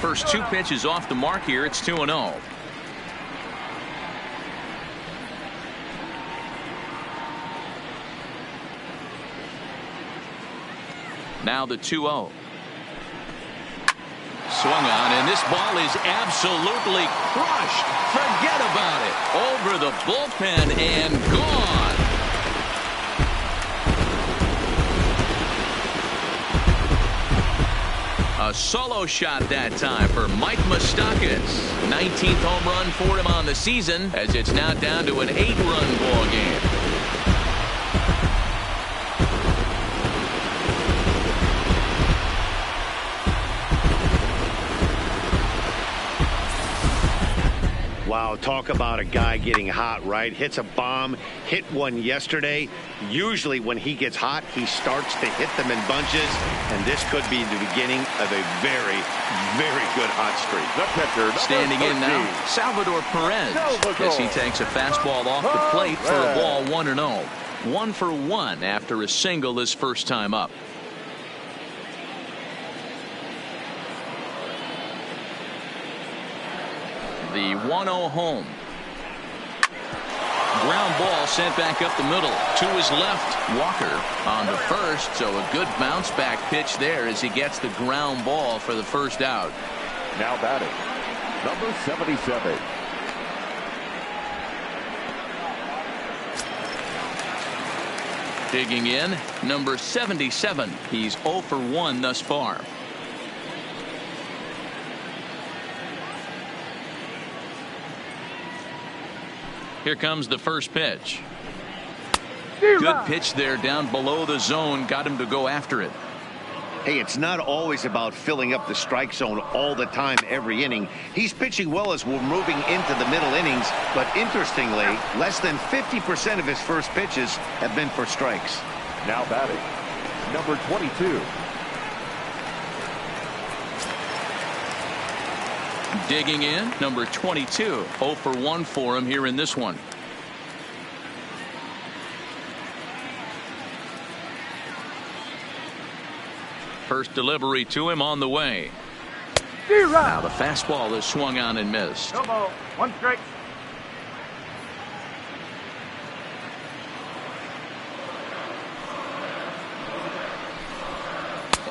First 2 pitches off the mark here. It's 2-0. Now the 2-0. Swung on, and this ball is absolutely crushed. Forget about it. Over the bullpen and gone. A solo shot that time for Mike Moustakas. 19th home run for him on the season, as it's now down to an 8-run ball game. Wow, talk about a guy getting hot, right? Hits a bomb, hit one yesterday. Usually when he gets hot, he starts to hit them in bunches, and this could be the beginning of a very, very good hot streak. The pitcher, standing in now, Salvador Perez, as he takes a fastball off the plate for a ball. 1-0. 1 for 1 after a single his first time up. The 1-0 home. Ground ball sent back up the middle to his left. Walker on the first, so a good bounce back pitch there as he gets the ground ball for the first out. Now batting, number 77. Digging in, number 77. He's 0 for 1 thus far. Here comes the first pitch. Good pitch there down below the zone. Got him to go after it. Hey, it's not always about filling up the strike zone all the time, every inning. He's pitching well as we're moving into the middle innings. But interestingly, less than 50% of his first pitches have been for strikes. Now batting, number 22. Digging in, number 22. 0 for 1 for him here in this one. First delivery to him on the way. Now the fastball is swung on and missed. No ball. 1 strike.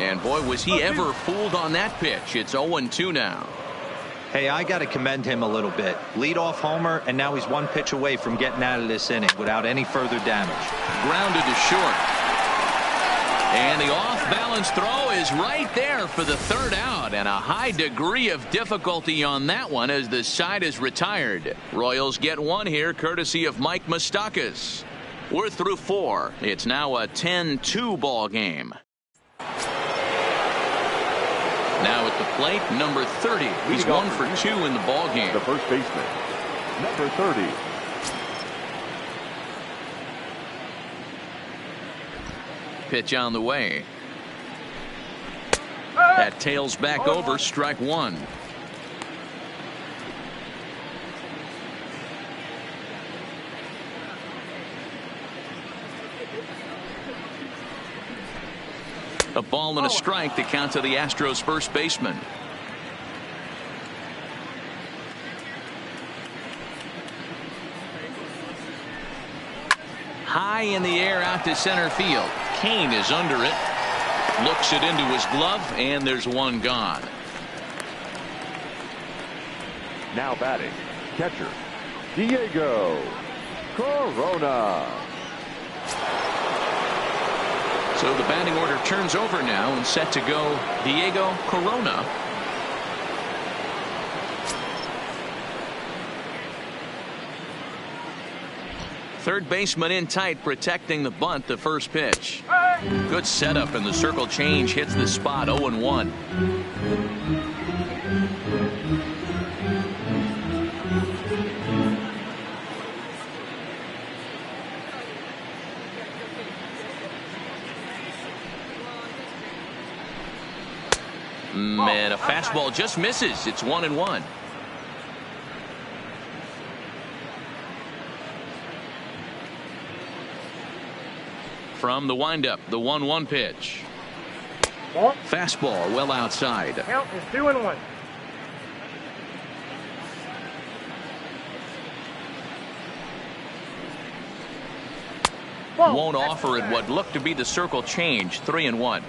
And boy, was he ever fooled on that pitch. It's 0-2 now. Hey, I got to commend him a little bit. Leadoff homer, and now he's 1 pitch away from getting out of this inning without any further damage. Grounded to short. And the off-balance throw is right there for the 3rd out, and a high degree of difficulty on that one as the side is retired. Royals get 1 here courtesy of Mike Moustakas. We're through 4. It's now a 10-2 ball game. Now at the plate, number 30. He's 1 for 2 in the ball game. The first baseman, number 30. Pitch on the way. That tails back over, strike 1. A ball and a strike to count to the Astros first baseman. High in the air out to center field. Kane is under it. Looks it into his glove, and there's 1 gone. Now batting, catcher, Diego Corona. So the batting order turns over now and set to go Diego Corona. Third baseman in tight, protecting the bunt, the first pitch. Good setup, and the circle change hits the spot. 0-1. And a fastball just misses. It's 1-1. From the windup, the 1-1 pitch. Fastball well outside. Count is 2-1. Won't offer it what looked to be the circle change. 3-1.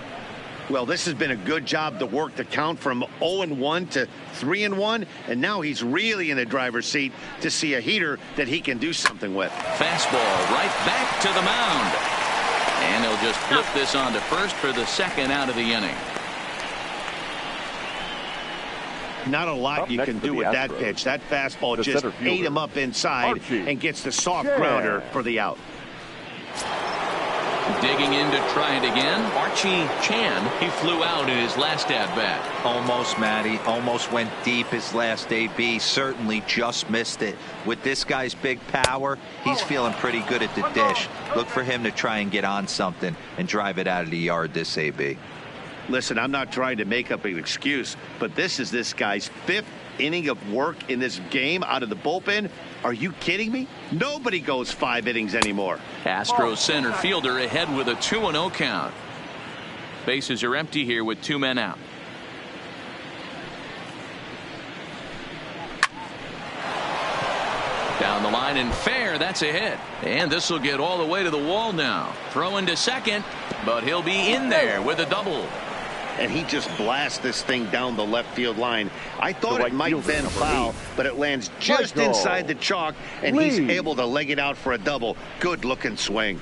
Well, this has been a good job to work the count from 0-1 to 3-1, and now he's really in the driver's seat to see a heater that he can do something with. Fastball right back to the mound. And he'll just flip this on to first for the 2nd out of the inning. Not a lot you can do with that pitch. That fastball just ate him up inside and gets the soft grounder for the out. Digging in to try it again. Archie Chan, he flew out in his last at-bat. Almost, Matty. Almost went deep his last AB. Certainly just missed it. With this guy's big power, he's feeling pretty good at the dish. Look for him to try and get on something and drive it out of the yard this AB. Listen, I'm not trying to make up an excuse, but this is this guy's 5th inning of work in this game out of the bullpen. Are you kidding me? Nobody goes 5 innings anymore. Astros center fielder ahead with a 2-0 count. Bases are empty here with 2 men out. Down the line and fair. That's a hit. And this will get all the way to the wall now. Throwing to second, but he'll be in there with a double. And he just blasts this thing down the left field line. I thought it might bend foul, but it lands just inside the chalk, and he's able to leg it out for a double. Good looking swing.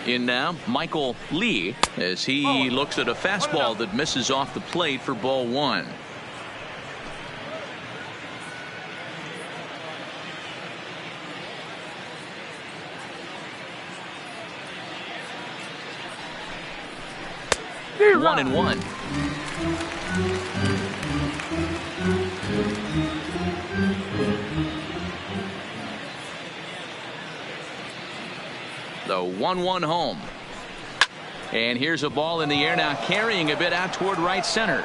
In now, Michael Lee, as he looks at a fastball that misses off the plate for ball 1. One and one. The 1-1 home. And here's a ball in the air now, carrying a bit out toward right center.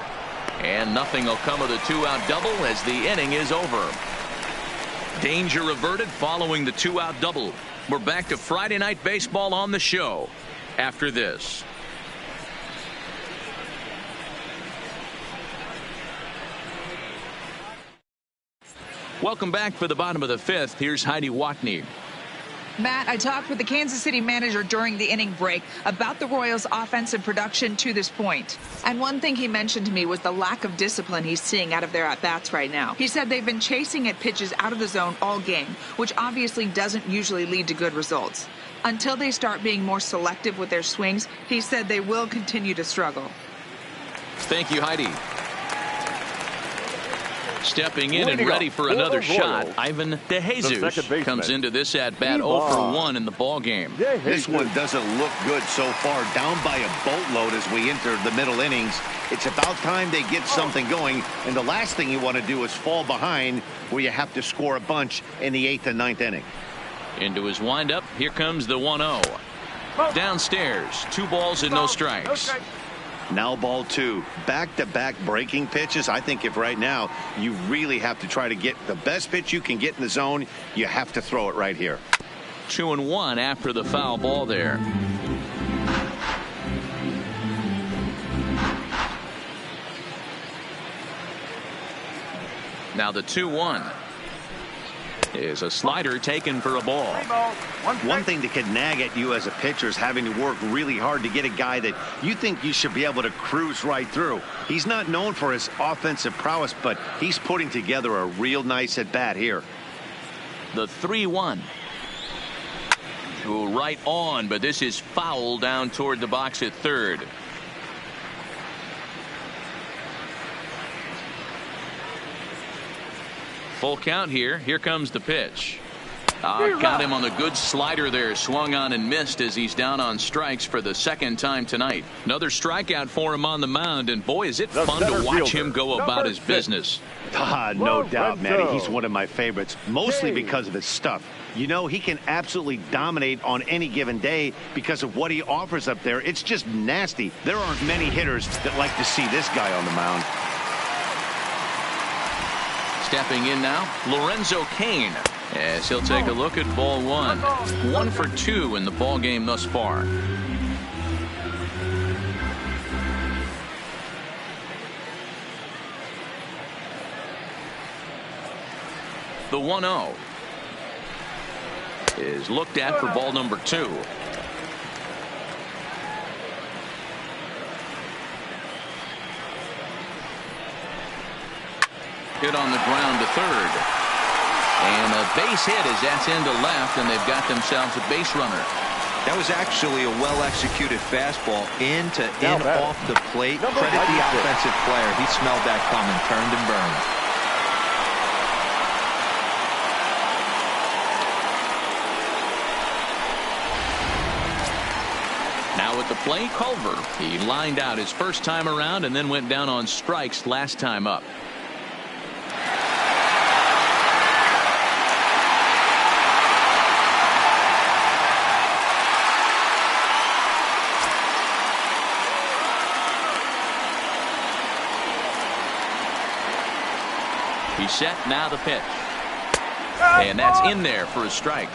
And nothing will come of the 2-out double as the inning is over. Danger averted following the 2-out double. We're back to Friday Night Baseball on the show after this. Welcome back for the bottom of the fifth. Here's Heidi Watney. Matt, I talked with the Kansas City manager during the inning break about the Royals' offensive production to this point. And one thing he mentioned to me was the lack of discipline he's seeing out of their at-bats right now. He said they've been chasing at pitches out of the zone all game, which obviously doesn't usually lead to good results. Until they start being more selective with their swings, he said they will continue to struggle. Thank you, Heidi. Stepping in and ready for another shot, Ivan DeJesus comes into this at-bat 0 for 1 in the ball game. This one doesn't look good so far, down by a boatload as we enter the middle innings. It's about time they get something going, and the last thing you want to do is fall behind where you have to score a bunch in the 8th and 9th inning. Into his windup, here comes the 1-0. Downstairs, 2 balls and no strikes. Now ball 2. Back-to-back breaking pitches. I think if right now you really have to try to get the best pitch you can get in the zone, you have to throw it right here. 2-1 after the foul ball there. Now the 2-1 is a slider taken for a ball. One thing that can nag at you as a pitcher is having to work really hard to get a guy that you think you should be able to cruise right through. He's not known for his offensive prowess, but he's putting together a real nice at bat here. The 3-1. Right on, but this is foul down toward the box at third. Full count here. Here comes the pitch. Got him on the good slider there. Swung on and missed as he's down on strikes for the second time tonight. Another strikeout for him on the mound. And boy, is it fun to watch him go about his business. No doubt, Matty. He's one of my favorites, mostly because of his stuff. You know, he can absolutely dominate on any given day because of what he offers up there. It's just nasty. There aren't many hitters that like to see this guy on the mound. Stepping in now, Lorenzo Cain, as he'll take a look at ball 1. 1 for 2 in the ball game thus far. The 1-0 is looked at for ball number 2. Hit on the ground to third. And a base hit as that's into left, and they've got themselves a base runner. That was actually a well-executed fastball in off the plate. Credit the offensive player. He smelled that coming, turned and burned. Now at the plate, Culver. He lined out his first time around and then went down on strikes last time up. He's set, now the pitch. And that's in there for a strike.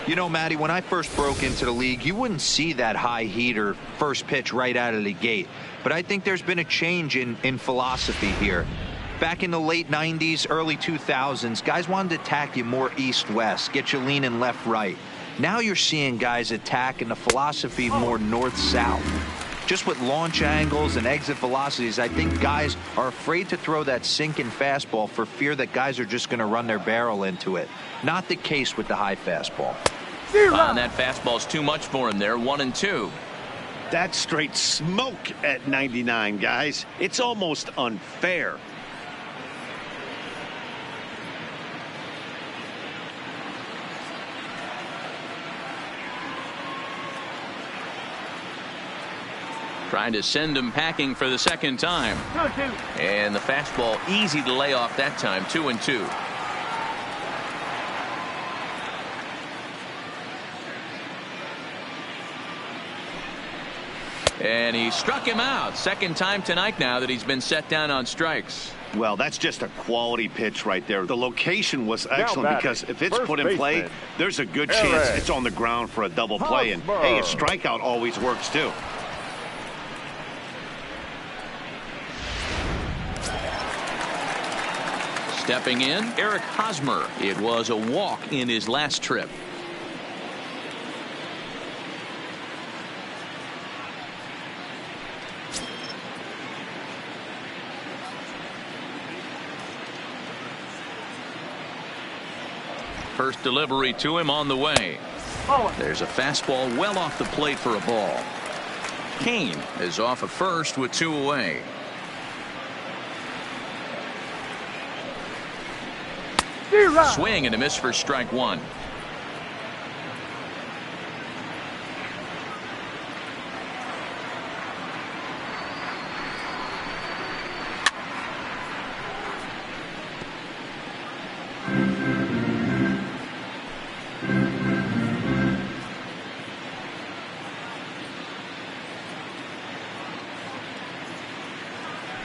You know, Matty, when I first broke into the league, you wouldn't see that high heater first pitch right out of the gate. But I think there's been a change in philosophy here. Back in the late 90s, early 2000s, guys wanted to attack you more east-west, get you leaning left-right. Now you're seeing guys attack in the philosophy more north-south. Just with launch angles and exit velocities, I think guys are afraid to throw that sinking fastball for fear that guys are just going to run their barrel into it. Not the case with the high fastball. And that fastball's too much for him there. 1-2. That's straight smoke at 99, guys. It's almost unfair. Trying to send him packing for the second time. 2-2. And the fastball easy to lay off that time. 2-2. And he struck him out. Second time tonight now that he's been set down on strikes. Well, that's just a quality pitch right there. The location was excellent because if it's first put in play, baseman, there's a good Eric chance it's on the ground for a double play. And hey, a strikeout always works too. Stepping in, Eric Hosmer. It was a walk in his last trip. First delivery to him on the way. There's a fastball well off the plate for a ball. Kane is off at first with 2 away. Swing and a miss for strike 1.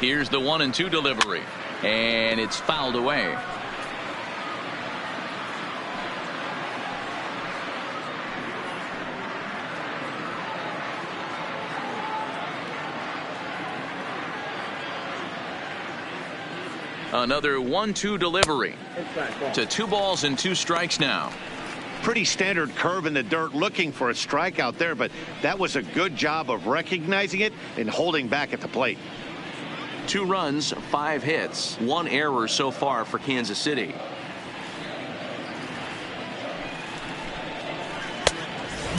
Here's the 1-2 delivery, and it's fouled away. Another 1-2 delivery to 2 balls and 2 strikes now. Pretty standard curve in the dirt, looking for a strikeout there, but that was a good job of recognizing it and holding back at the plate. 2 runs, 5 hits, 1 error so far for Kansas City.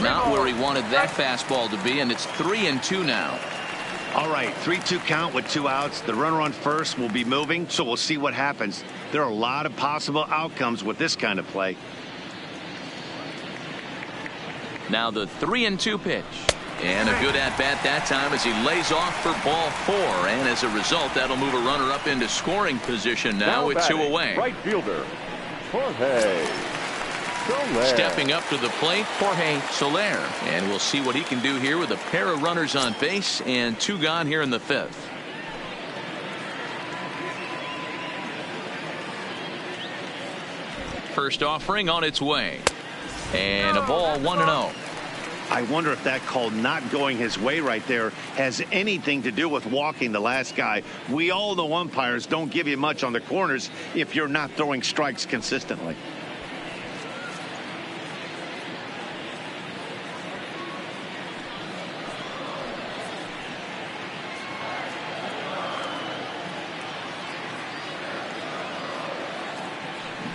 Not where he wanted that fastball to be, and it's 3-2 now. All right, 3-2 count with 2 outs. The runner on first will be moving, so we'll see what happens. There are a lot of possible outcomes with this kind of play. Now the 3-2 pitch. And a good at-bat that time as he lays off for ball 4. And as a result, that'll move a runner up into scoring position now with 2 away. Right fielder, Jorge Soler. Stepping up to the plate, Jorge Soler. And we'll see what he can do here with a pair of runners on base and 2 gone here in the 5th. First offering on its way. And a ball 1-0. I wonder if that call not going his way right there has anything to do with walking the last guy. We all know umpires don't give you much on the corners if you're not throwing strikes consistently.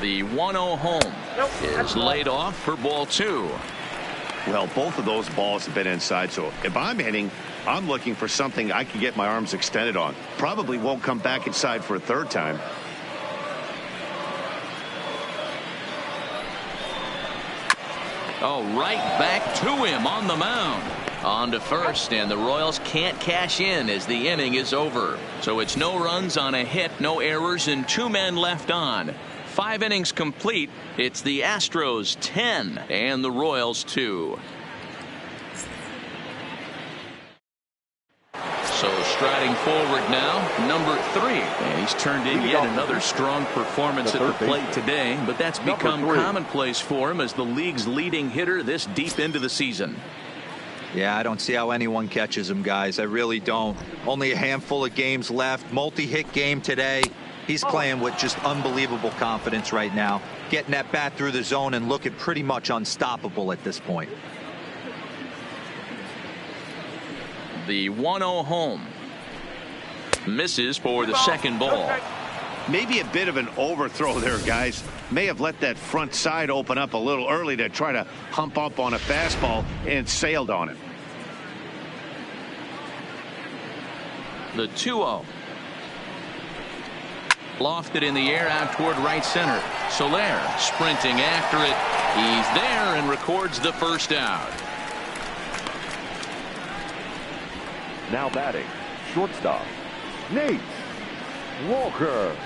The 1-0 home is laid off for ball 2. Well, both of those balls have been inside, so if I'm hitting, I'm looking for something I can get my arms extended on. Probably won't come back inside for a 3rd time. Oh, right back to him on the mound. On to first, and the Royals can't cash in as the inning is over. So it's no runs on a hit, no errors, and 2 men left on. 5 innings complete. It's the Astros 10 and the Royals 2. So striding forward now, number 3. And he's turned in yet another strong performance at the plate today. But that's become commonplace for him as the league's leading hitter this deep into the season. Yeah, I don't see how anyone catches him, guys. I really don't. Only a handful of games left. Multi-hit game today. He's playing with just unbelievable confidence right now. Getting that bat through the zone and looking pretty much unstoppable at this point. The 1-0 home. Misses for the second ball. Maybe a bit of an overthrow there, guys. May have let that front side open up a little early to try to hump up on a fastball and sailed on it. The 2-0. Lofted in the air out toward right center. Soler sprinting after it. He's there and records the first out. Now batting, shortstop, Nate Walker.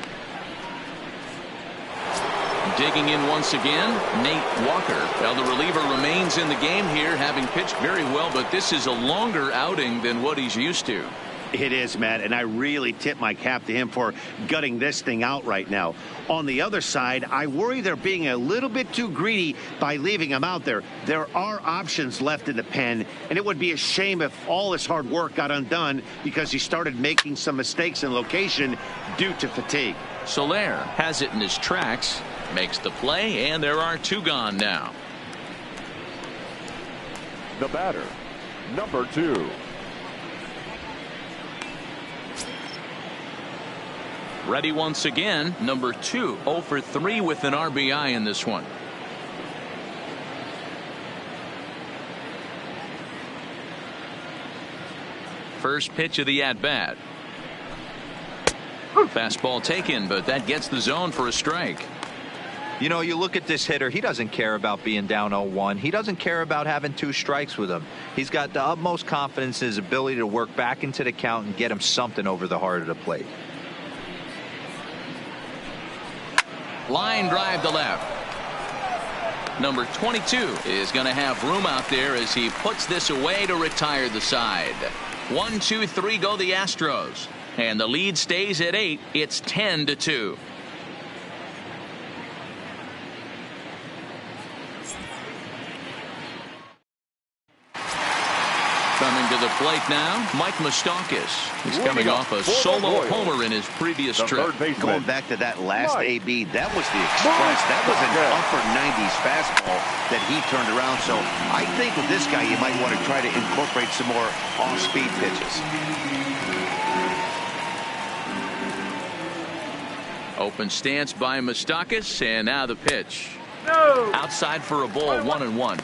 Digging in once again, Nate Walker. Well, the reliever remains in the game here, having pitched very well, but this is a longer outing than what he's used to. It is, Matt, and I really tip my cap to him for gutting this thing out right now. On the other side, I worry they're being a little bit too greedy by leaving him out there. There are options left in the pen, and it would be a shame if all his hard work got undone because he started making some mistakes in location due to fatigue. Soler has it in his tracks, makes the play, and there are 2 gone now. The batter, number 2. Ready once again, number 2, 0 for 3 with an RBI in this one. First pitch of the at-bat. Fastball taken, but that gets the zone for a strike. You know, you look at this hitter, he doesn't care about being down 0-1. He doesn't care about having 2 strikes with him. He's got the utmost confidence in his ability to work back into the count and get him something over the heart of the plate. Line drive to left. Number 22 is going to have room out there as he puts this away to retire the side. 1, 2, 3 go the Astros. And the lead stays at 8. It's 10-2. Coming to the plate now, Mike Moustakas. He's coming off a solo homer in his previous trip. Going back to that last AB, that was the express. That was an upper 90s fastball that he turned around. So I think with this guy, you might want to try to incorporate some more off-speed pitches. Open stance by Moustakas, and now the pitch. No. Outside for a ball, 1-1.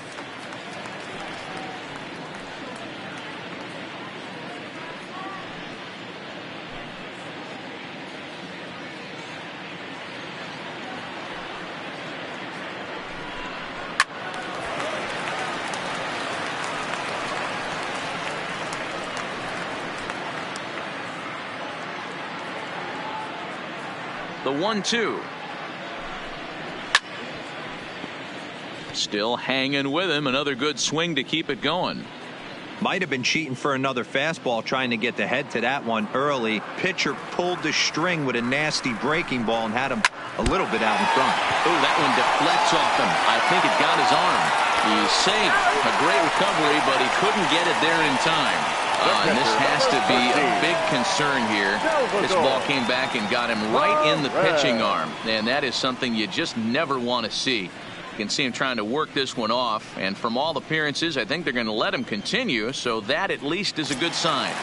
The 1-2. Still hanging with him. Another good swing to keep it going. Might have been cheating for another fastball, trying to get the head to that one early. Pitcher pulled the string with a nasty breaking ball and had him a little bit out in front. Oh, that one deflects off him. I think it got his arm. He's safe. A great recovery, but he couldn't get it there in time. And this has to be a big concern here. This ball came back and got him right in the pitching arm. And that is something you just never want to see. You can see him trying to work this one off. And from all appearances, I think they're going to let him continue. So that at least is a good sign.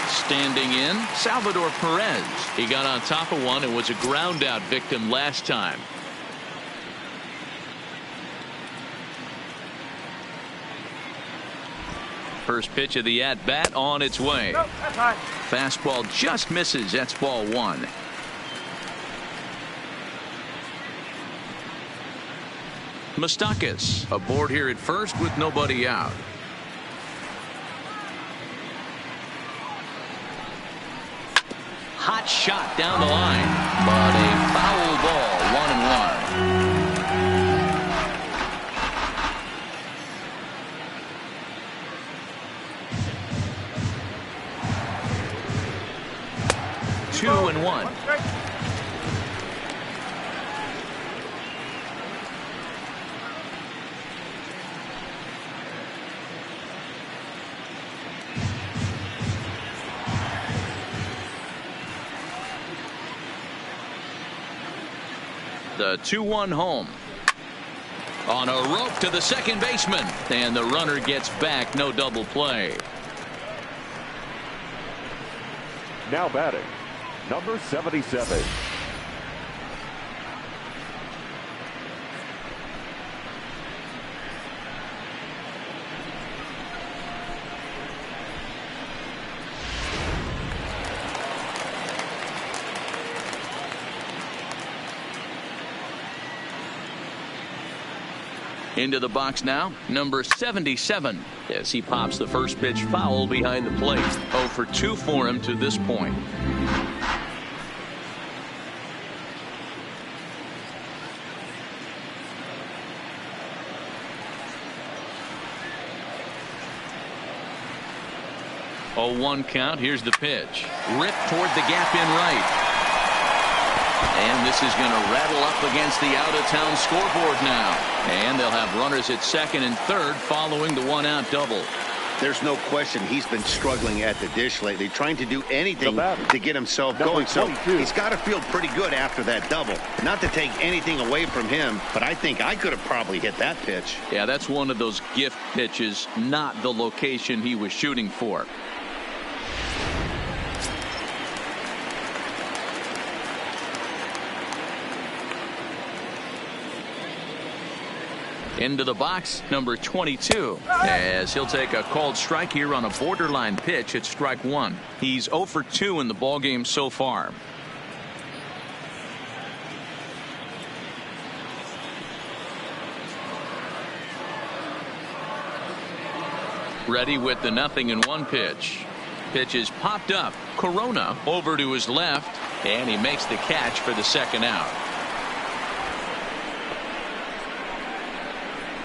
Standing in, Salvador Perez. He got on top of one and was a ground out victim last time. First pitch of the at-bat on its way. Nope, that's high. Fastball just misses. That's ball 1. Moustakas aboard here at first with nobody out. Hot shot down the line, but a foul ball. 1-1. 2-1. The 2-1 home. On a rope to the second baseman, and the runner gets back. No double play. Now batting, number 77. Into the box now, number 77, as he pops the first pitch foul behind the plate. 0 for 2 for him to this point. Oh, 1 count. Here's the pitch. Ripped toward the gap in right. And this is going to rattle up against the out-of-town scoreboard now. And they'll have runners at second and third following the one-out double. There's no question he's been struggling at the dish lately, trying to do anything to get himself going. So he's got to feel pretty good after that double. Not to take anything away from him, but I think I could have probably hit that pitch. Yeah, that's one of those gift pitches, not the location he was shooting for. Into the box, number 22, as he'll take a called strike here on a borderline pitch at strike 1. He's 0 for 2 in the ballgame so far. Ready with the 0-1 pitch. Pitch is popped up. Corona over to his left, and he makes the catch for the second out.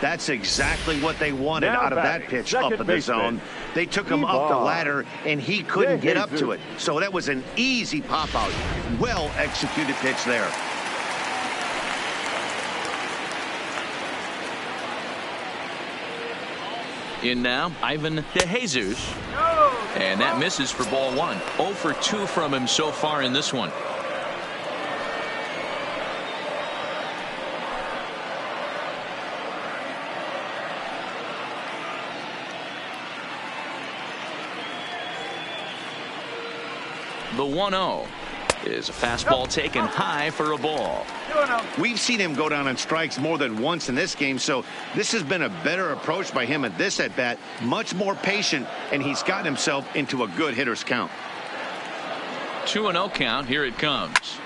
That's exactly what they wanted out of that pitch up in the zone. They took him up the ladder, and he couldn't get up to it. So that was an easy pop-out. Well-executed pitch there. In now, Ivan DeJesus. And that misses for ball 1. 0 for 2 from him so far in this one. The 1-0 is a fastball taken high for a ball. We've seen him go down on strikes more than once in this game, so this has been a better approach by him at this at-bat. Much more patient, and he's gotten himself into a good hitter's count. 2-0 count. Here it comes.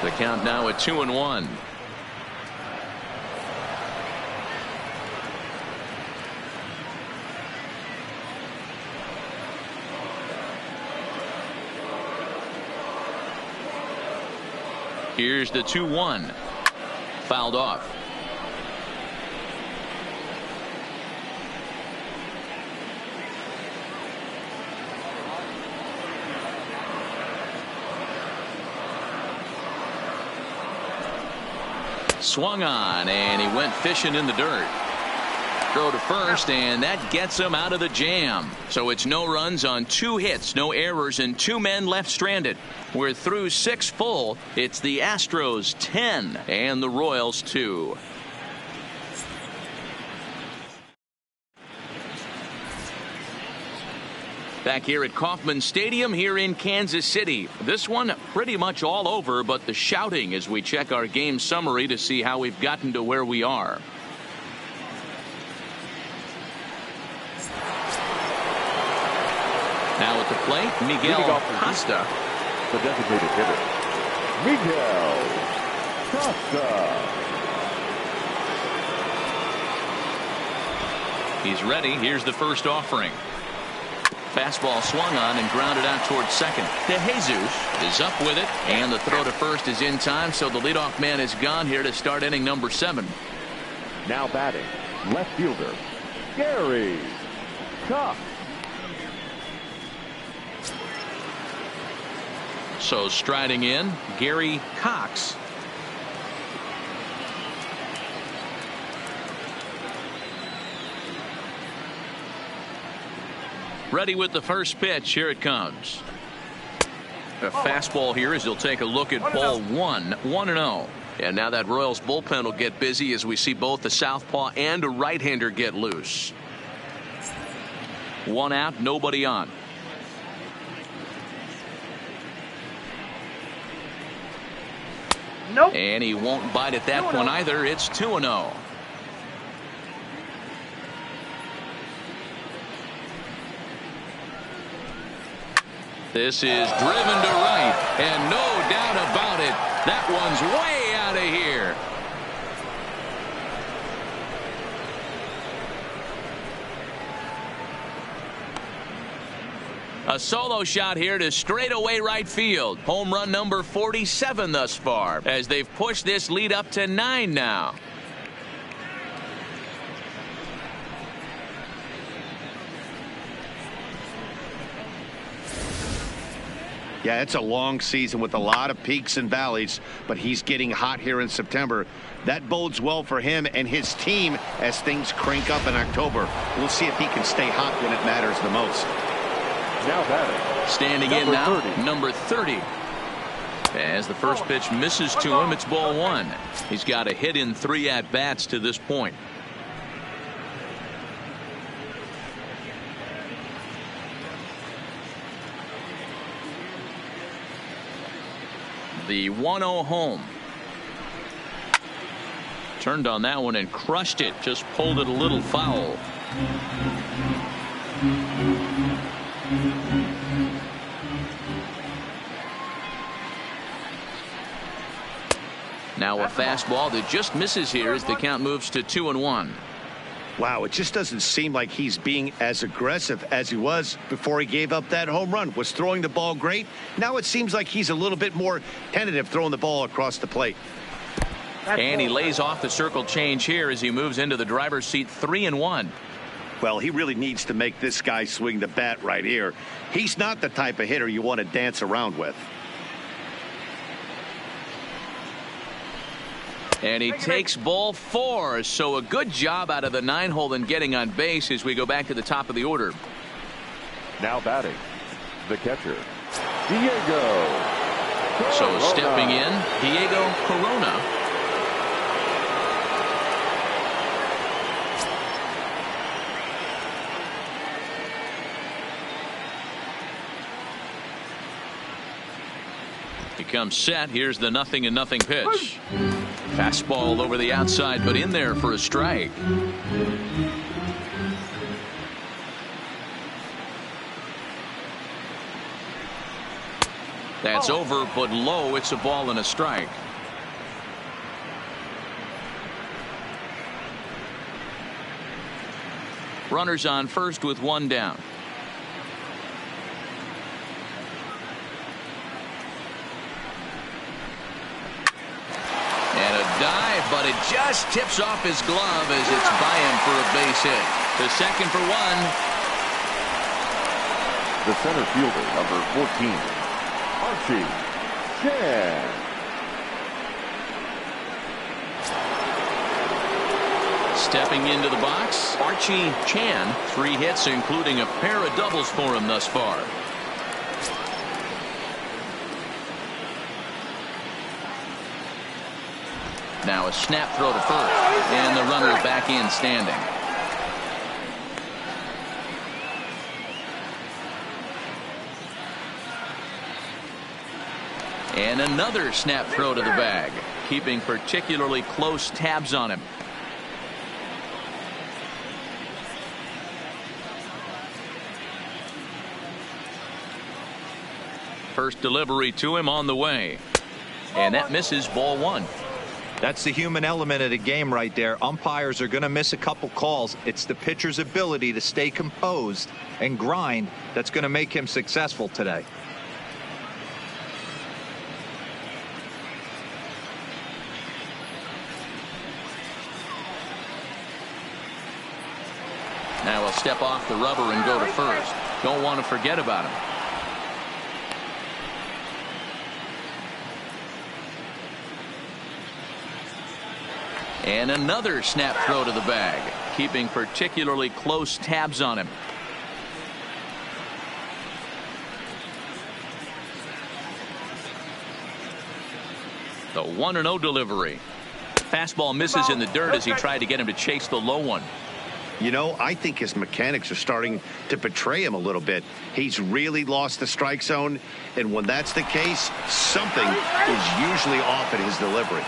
The count now at 2-1. Here's the 2-1. Fouled off. Swung on, and he went fishing in the dirt. Throw to first, and that gets him out of the jam. So it's no runs on 2 hits, no errors, and 2 men left stranded. We're through 6 full. It's the Astros 10 and the Royals 2. Back here at Kauffman Stadium here in Kansas City. This one pretty much all over, but the shouting as we check our game summary to see how we've gotten to where we are. Now at the plate, Miguel Costa. The designated hitter, Miguel Costa. He's ready. Here's the first offering. Fastball swung on and grounded out towards second. DeJesus is up with it, and the throw to first is in time, so the leadoff man is gone here to start inning number 7. Now batting, left fielder, Gary Cox. So striding in, Gary Cox. Ready with the first pitch. Here it comes. A fastball here as he'll take a look at ball 1. 1-0. And now that Royals bullpen will get busy as we see both the southpaw and a right-hander get loose. 1 out, nobody on. Nope. And he won't bite at that one either. It's 2-0. This is driven to right, and no doubt about it, that one's way out of here. A solo shot here to straightaway right field. Home run number 47 thus far, as they've pushed this lead up to 9 now. Yeah, it's a long season with a lot of peaks and valleys, but he's getting hot here in September. That bodes well for him and his team as things crank up in October. We'll see if he can stay hot when it matters the most. Now batting. Standing in now, number 30. As the first pitch misses to him, it's ball 1. He's got a hit in 3 at-bats to this point. The 1-0 home. Turned on that one and crushed it. Just pulled it a little foul. Now a fastball that just misses here as the count moves to 2-1. Wow, it just doesn't seem like he's being as aggressive as he was before he gave up that home run. Was throwing the ball great. Now it seems like he's a little bit more tentative throwing the ball across the plate. And he lays off the circle change here as he moves into the driver's seat. 3-1. Well, he really needs to make this guy swing the bat right here. He's not the type of hitter you want to dance around with. And he takes ball 4. So a good job out of the 9-hole in getting on base as we go back to the top of the order. Now batting, the catcher, Diego So Corona. stepping in, Diego Corona. He comes set. Here's the 0-0 pitch. Fastball over the outside, but in there for a strike. That's over, but low. It's a ball and a strike. Runners on first with 1 down. Dive, but it just tips off his glove as it's by him for a base hit. The second for 1. The center fielder, number 14, Archie Chan. Stepping into the box, Archie Chan. 3 hits, including a pair of doubles for him thus far. Now a snap throw to first, and the runner back in standing. And another snap throw to the bag, keeping particularly close tabs on him. First delivery to him on the way, and that misses ball 1. That's the human element of the game right there. Umpires are going to miss a couple calls. It's the pitcher's ability to stay composed and grind that's going to make him successful today. Now he'll step off the rubber and go to first. Don't want to forget about him. And another snap throw to the bag, keeping particularly close tabs on him. The 1-0 delivery. Fastball misses in the dirt as he tried to get him to chase the low one. You know, I think his mechanics are starting to betray him a little bit. He's really lost the strike zone, and when that's the case, something is usually off at his delivery.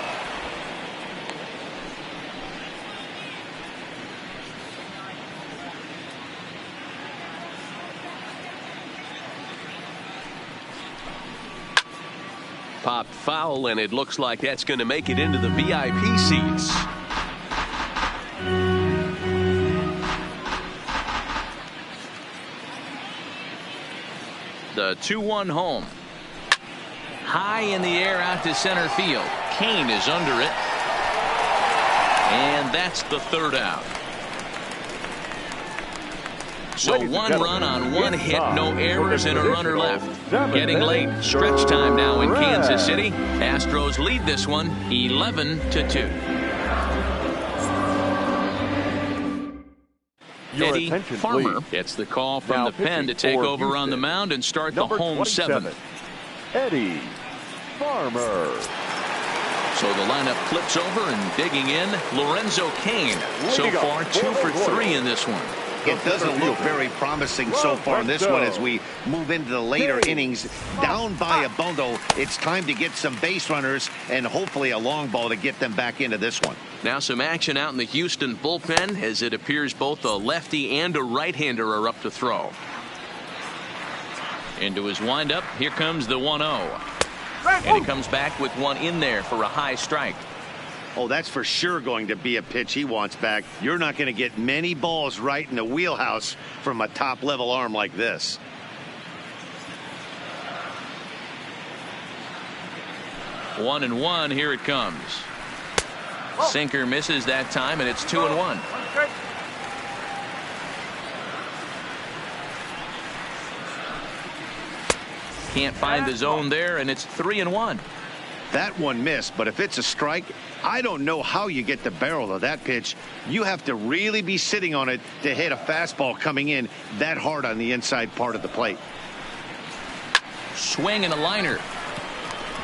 Popped foul, and it looks like that's going to make it into the VIP seats. The 2-1 home. High in the air out to center field. Kane is under it. And that's the third out. So one run on one hit, no errors, and a runner left. Getting late. Stretch time now in Kansas City. Astros lead this one 11-2. Eddie Farmer gets the call from the pen to take over on the mound and start the home seventh. Eddie Farmer. So the lineup flips over and digging in, Lorenzo Cain. So far 2 for 3 in this one. It doesn't look very promising so far in this one as we move into the later innings. Down by a bundle, it's time to get some base runners and hopefully a long ball to get them back into this one. Now some action out in the Houston bullpen as it appears both a lefty and a right-hander are up to throw. Into his windup, here comes the 1-0. And he comes back with one in there for a high strike. Oh, that's for sure going to be a pitch he wants back. You're not going to get many balls right in the wheelhouse from a top-level arm like this. One and one, here it comes. Sinker misses that time, and it's 2-1. Can't find the zone there, and it's 3-1. That one missed, but if it's a strike, I don't know how you get the barrel of that pitch. You have to really be sitting on it to hit a fastball coming in that hard on the inside part of the plate. Swing and a liner.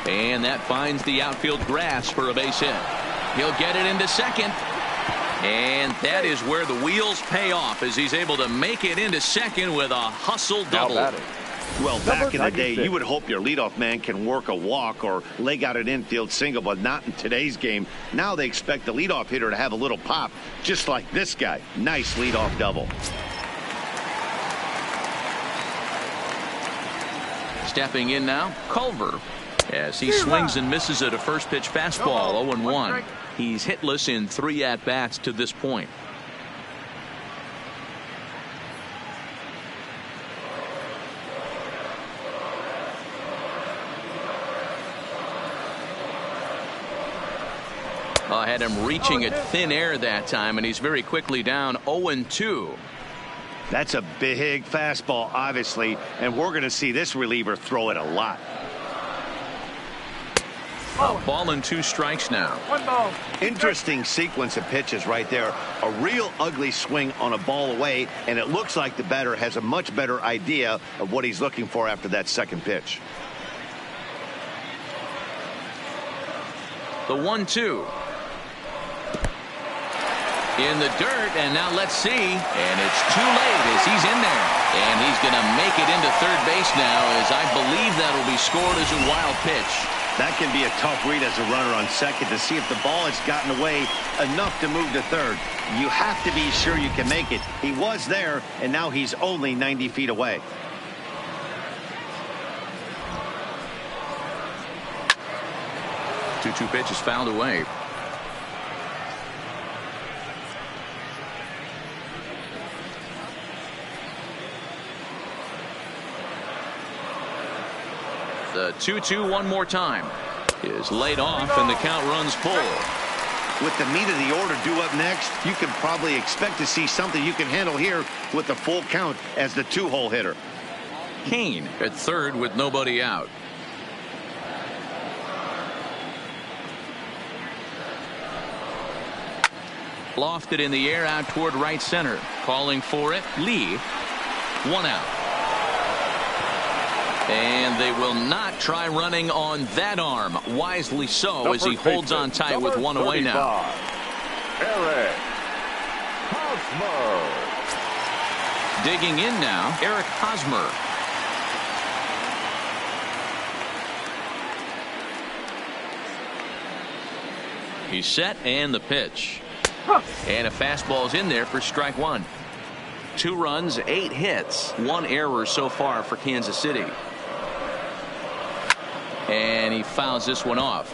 And that finds the outfield grass for a base hit. He'll get it into second. And that is where the wheels pay off as he's able to make it into second with a hustle double. Well, back in the day, you would hope your leadoff man can work a walk or leg out an infield single, but not in today's game. Now they expect the leadoff hitter to have a little pop, just like this guy. Nice leadoff double. Stepping in now, Culver. As he swings and misses at a first pitch fastball, 0-1. He's hitless in 3 at-bats to this point. Had him reaching at thin air that time, and he's very quickly down 0-2. That's a big fastball, obviously, and we're going to see this reliever throw it a lot. A ball and 2 strikes now. 1 ball. Interesting sequence of pitches right there. A real ugly swing on a ball away, and it looks like the batter has a much better idea of what he's looking for after that second pitch. The 1-2. In the dirt, and now let's see. And it's too late as he's in there. And he's going to make it into third base now, as I believe that'll be scored as a wild pitch. That can be a tough read as a runner on second to see if the ball has gotten away enough to move to third. You have to be sure you can make it. He was there, and now he's only 90 feet away. Two pitches fouled away. The 2-2 one more time is laid off, and the count runs full. With the meat of the order due up next, you can probably expect to see something you can handle here with the full count as the 2-hole hitter. Kane at third with nobody out. Lofted in the air out toward right center. Calling for it, Lee. 1 out. And they will not try running on that arm. Wisely so, as he holds on tight with 1 away now. Eric Hosmer. Digging in now, Eric Hosmer. He's set, and the pitch. And a fastball's in there for strike 1. 2 runs, 8 hits, 1 error so far for Kansas City. And he fouls this one off.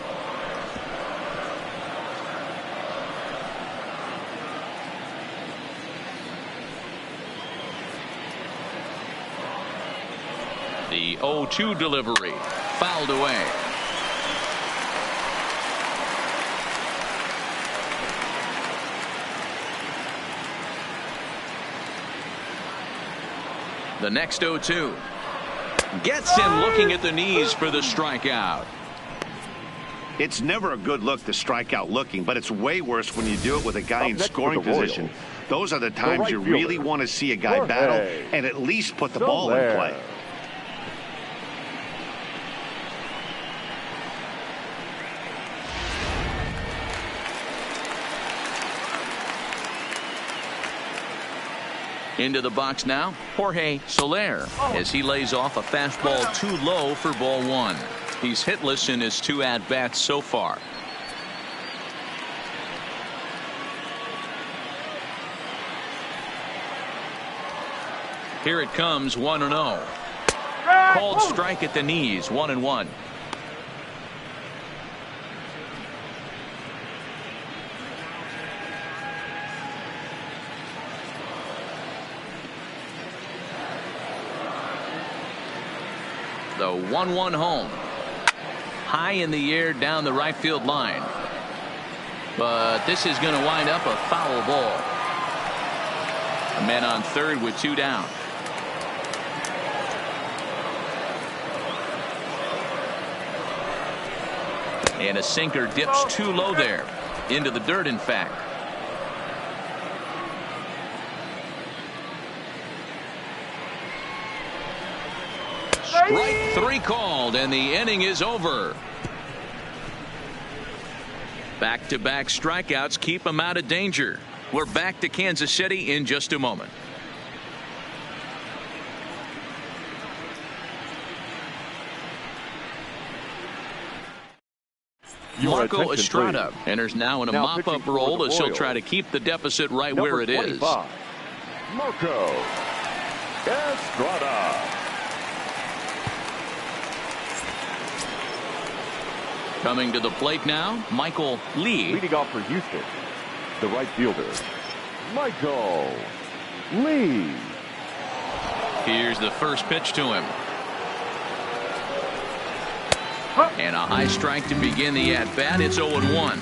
The 0-2 delivery fouled away. The next 0-2 gets him looking at the knees for the strikeout. It's never a good look to strike out looking, but it's way worse when you do it with a guy in scoring position. Those are the times you really want to see a guy battle and at least put the ball in play. Into the box now, Jorge Soler, as he lays off a fastball too low for ball one. He's hitless in his 2 at-bats so far. Here it comes, 1-0. Called strike at the knees, 1-1. The 1-1 home. High in the air down the right field line. But this is going to wind up a foul ball. A man on third with 2 down. And a sinker dips too low there. Into the dirt, in fact. Strike 3 called, and the inning is over. Back-to-back strikeouts keep him out of danger. We're back to Kansas City in just a moment. Marco Estrada enters now in a mop-up role as he'll try to keep the deficit right where it is. Marco Estrada. Coming to the plate now, Michael Lee. Leading off for Houston, the right fielder, Michael Lee. Here's the first pitch to him. And a high strike to begin the at-bat. It's 0-1.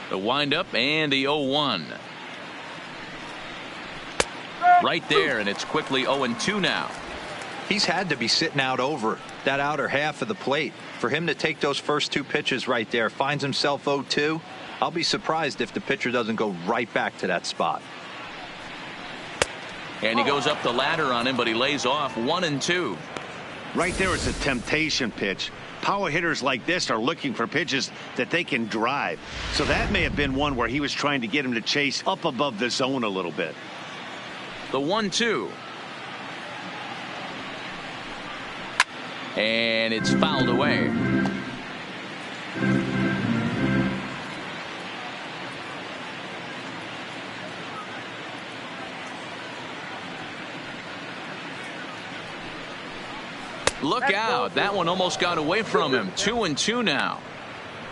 The windup and the 0-1. Right there, and it's quickly 0-2 now. He's had to be sitting out over that outer half of the plate. For him to take those first 2 pitches right there, finds himself 0-2. I'll be surprised if the pitcher doesn't go right back to that spot. And he goes up the ladder on him, but he lays off 1-2. Right there, it's a temptation pitch. Power hitters like this are looking for pitches that they can drive. So that may have been one where he was trying to get him to chase up above the zone a little bit. The 1-2. And it's fouled away. Look out. That one almost got away from him. 2-2 now.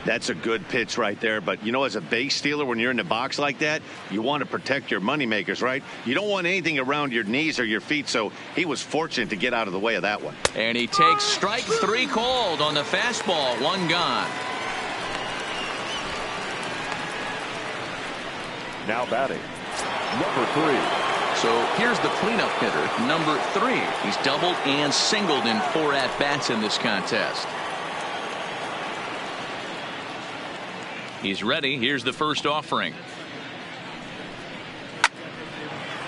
That's a good pitch right there. But, you know, as a base stealer, when you're in the box like that, you want to protect your moneymakers, right? You don't want anything around your knees or your feet. So he was fortunate to get out of the way of that one. And he takes strike 3 called on the fastball. 1 gone. Now batting, number 3. So here's the cleanup hitter, number 3. He's doubled and singled in 4 at-bats in this contest. He's ready. Here's the first offering.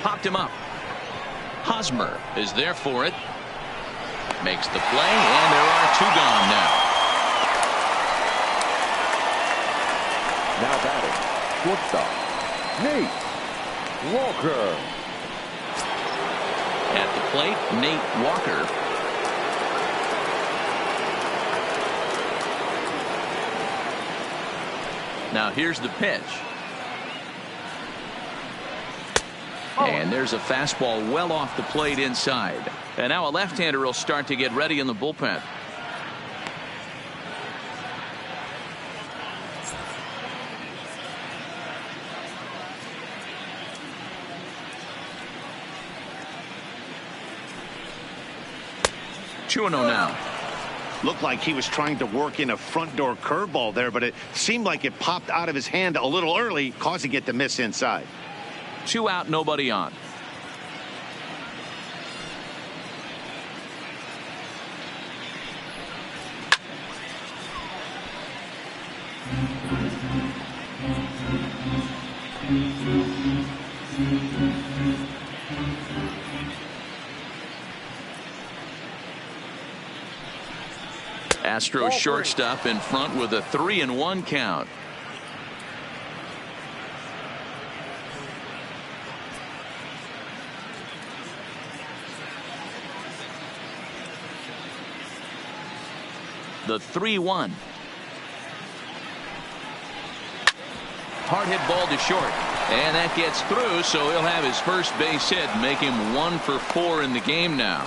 Popped him up. Hosmer is there for it. Makes the play, and there are 2 gone now. Now batting, shortstop, Nate Walker. At the plate, Nate Walker. Now here's the pitch. And there's a fastball well off the plate inside. And now a left-hander will start to get ready in the bullpen. 2-0 now. Looked like he was trying to work in a front door curveball there, but it seemed like it popped out of his hand a little early, causing it to miss inside. 2 out, nobody on. Astros shortstop in front with a 3-1 count. The 3-1. Hard hit ball to short, and that gets through, so he'll have his first base hit, make him 1 for 4 in the game now.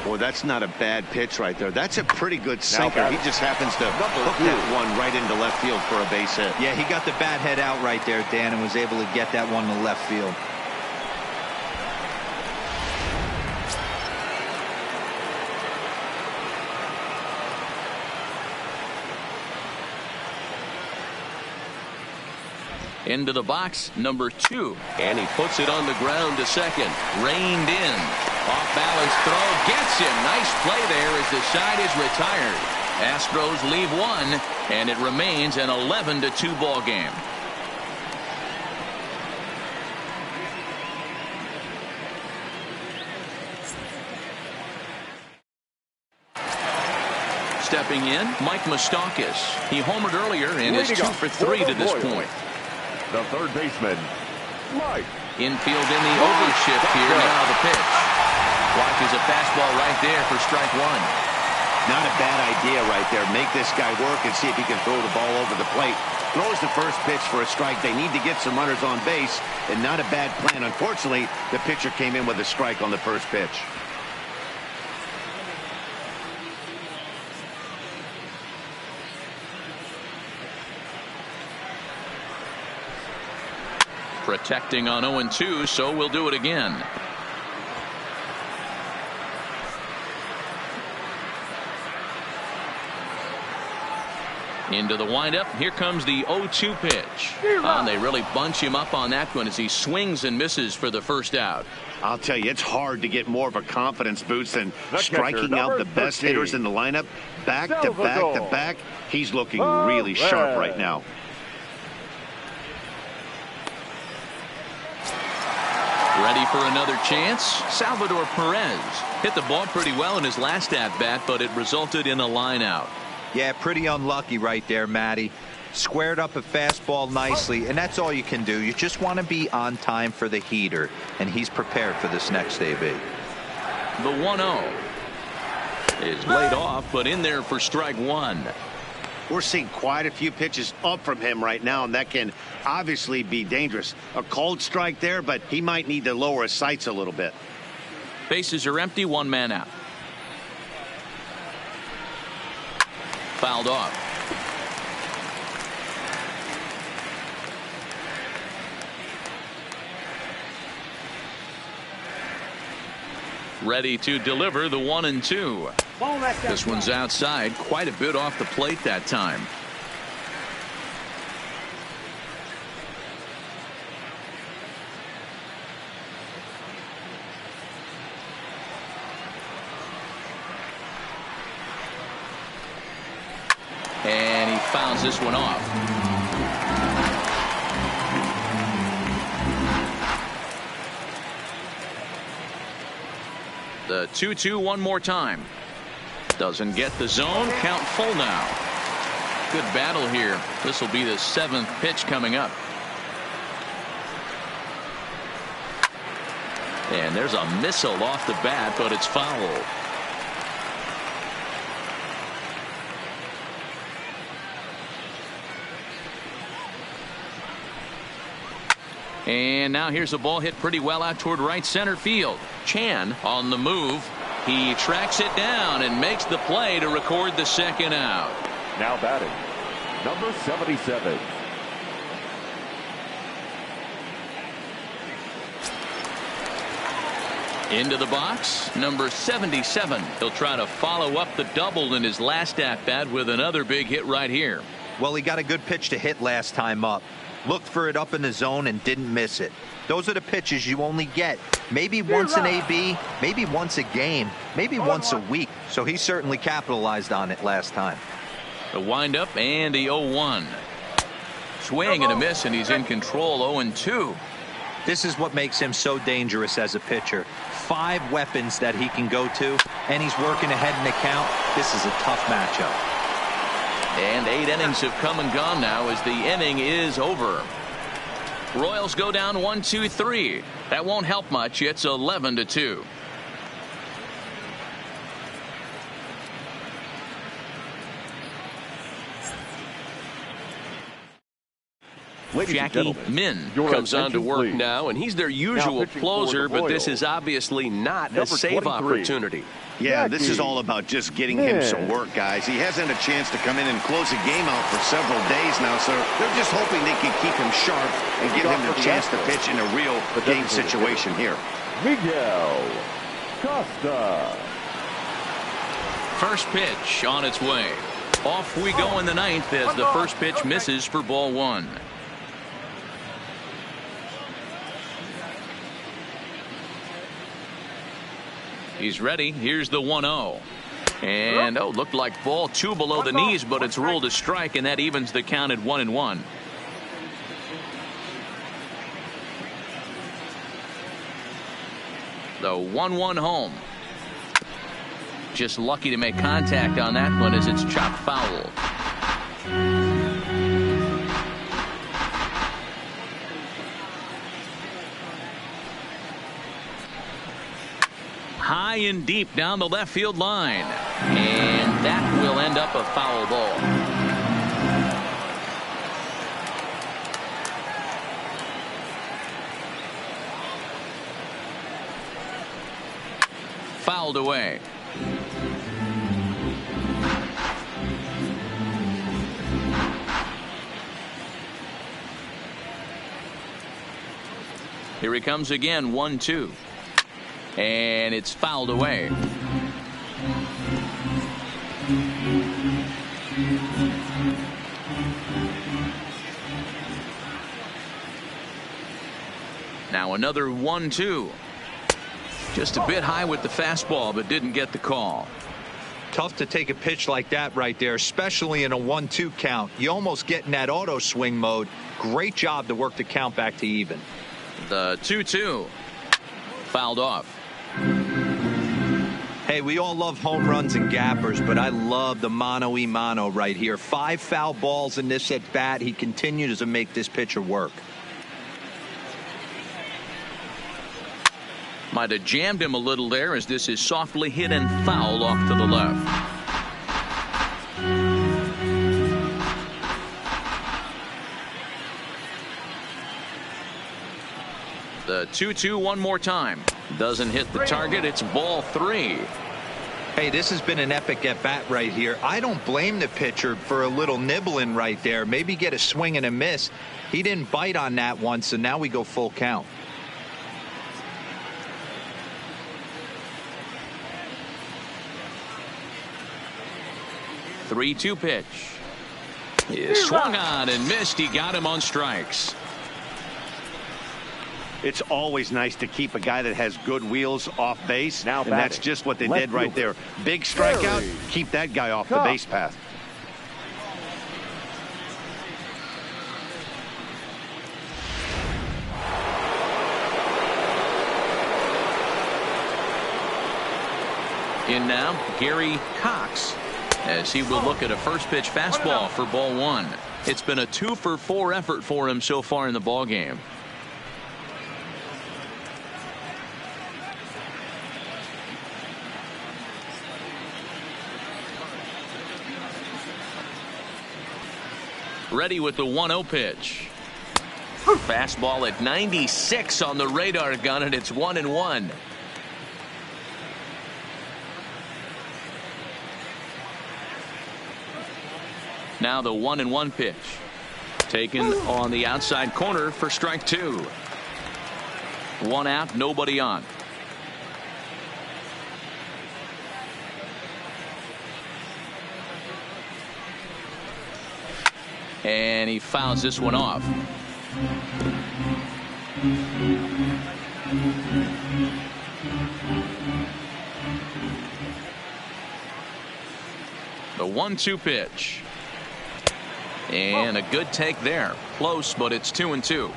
Boy, that's not a bad pitch right there. That's a pretty good sinker. He just happens to hook that one right into left field for a base hit. Yeah, he got the bat head out right there, Dan, and was able to get that one to left field. Into the box, number 2. And he puts it on the ground to second. Reined in. Off balance throw. Gets him. Nice play there as the side is retired. Astros leave 1, and it remains an 11-2 ball game. Stepping in, Mike Moustakas. He homered earlier and is 2 for 3 to this point. The third baseman, Mike. Infield in the overshift here. Now the pitch. Watches a fastball right there for strike 1. Not a bad idea right there. Make this guy work and see if he can throw the ball over the plate. Throws the first pitch for a strike. They need to get some runners on base, and not a bad plan. Unfortunately, the pitcher came in with a strike on the first pitch. Protecting on 0-2, so we'll do it again. Into the windup. Here comes the 0-2 pitch. And they really bunch him up on that one as he swings and misses for the first out. I'll tell you, it's hard to get more of a confidence boost than striking out the best hitters in the lineup. Back to back to back. He's looking really sharp right now. Ready for another chance. Salvador Perez hit the ball pretty well in his last at-bat, but it resulted in a line out. Yeah, pretty unlucky right there, Matty. Squared up a fastball nicely, and that's all you can do. You just want to be on time for the heater, and he's prepared for this next AB. The 1-0 is laid off, but in there for strike 1. We're seeing quite a few pitches up from him right now, and that can obviously be dangerous. A cold strike there, but he might need to lower his sights a little bit. Bases are empty, 1 man out. Fouled off. Ready to deliver the 1-2. This one's outside, quite a bit off the plate that time. And he fouls this one off. The 2-2 one more time. Doesn't get the zone. Count full now. Good battle here. This will be the 7th pitch coming up. And there's a missile off the bat, but it's foul. And now here's a ball hit pretty well out toward right center field. Chan on the move. He tracks it down and makes the play to record the 2nd out. Now batting, number 77. Into the box, number 77. He'll try to follow up the double in his last at-bat with another big hit right here. Well, he got a good pitch to hit last time up. Looked for it up in the zone and didn't miss it. Those are the pitches you only get maybe once an AB, maybe once a game, maybe once a week. So he certainly capitalized on it last time. The windup and the 0-1. Swing and a miss, and he's in control. 0-2. This is what makes him so dangerous as a pitcher. 5 weapons that he can go to, and he's working ahead in the count. This is a tough matchup. And 8 innings have come and gone now as the inning is over. Royals go down 1-2-3. That won't help much. It's 11-2. Jackie Min comes on to work now, and he's their usual closer, but this is obviously not a save opportunity. Yeah, this is all about just getting him some work, guys. He hasn't a chance to come in and close a game out for several days now, so they're just hoping they can keep him sharp and give him the chance to pitch in a real game situation here. Miguel Costa. First pitch on its way. Off we go in the 9th as the first pitch misses for ball 1. He's ready. Here's the 1-0. And looked like ball 2 below the knees, but it's ruled a strike, and that evens the count at 1-1. The 1-1 home. Just lucky to make contact on that one as it's chopped foul. High and deep down the left field line, and that will end up a foul ball. Fouled away. Here he comes again, 1-2. And it's fouled away. Now another 1-2. Just a bit high with the fastball, but didn't get the call. Tough to take a pitch like that right there, especially in a 1-2 count. You almost get in that auto swing mode. Great job to work the count back to even. The 2-2. Fouled off. Hey, we all love home runs and gappers, but I love the mano-a-mano right here. 5 foul balls in this at bat. He continues to make this pitcher work. Might have jammed him a little there as this is softly hit and foul off to the left. The 2-2 one more time. Doesn't hit the target. It's ball 3. Hey, this has been an epic at bat right here. I don't blame the pitcher for a little nibbling right there. Maybe get a swing and a miss. He didn't bite on that one, so now we go full count. The 3-2 pitch. He swung on and missed. He got him on strikes. It's always nice to keep a guy that has good wheels off base, and that's just what they did right there. Big strikeout, keep that guy off the base path. In now, Gary Cox, as he will look at a first pitch fastball for ball 1. It's been a 2-for-4 effort for him so far in the ball game. Ready with the 1-0 pitch. Fastball at 96 on the radar gun, and it's 1-1. Now the 1-1 pitch. Taken on the outside corner for strike 2. 1 out, nobody on. And he fouls this one off. The 1-2 pitch. And a good take there. Close, but it's 2-2.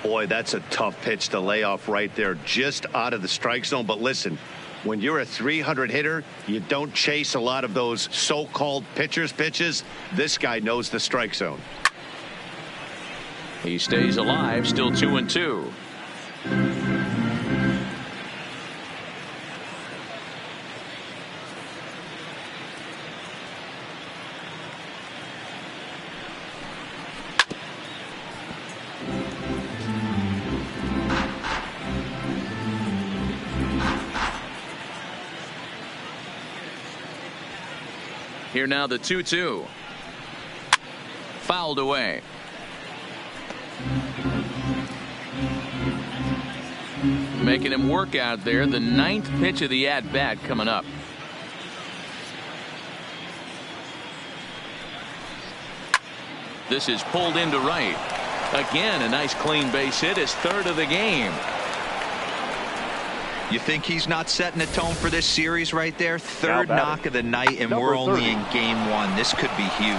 Boy, that's a tough pitch to lay off right there, just out of the strike zone. But listen, when you're a 300 hitter, you don't chase a lot of those so-called pitcher's pitches. This guy knows the strike zone. He stays alive, still 2-2. Here now the 2-2. Fouled away. Making him work out there. The 9th pitch of the at-bat coming up. This is pulled into right. Again, a nice clean base hit. His 3rd of the game. You think he's not setting a tone for this series right there? 3rd knock of the night, and we're only in game 1. This could be huge.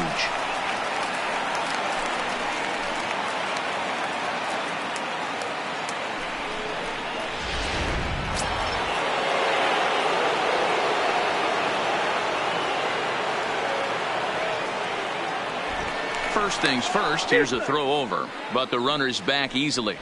First things first, here's a throw over, but the runner's back easily.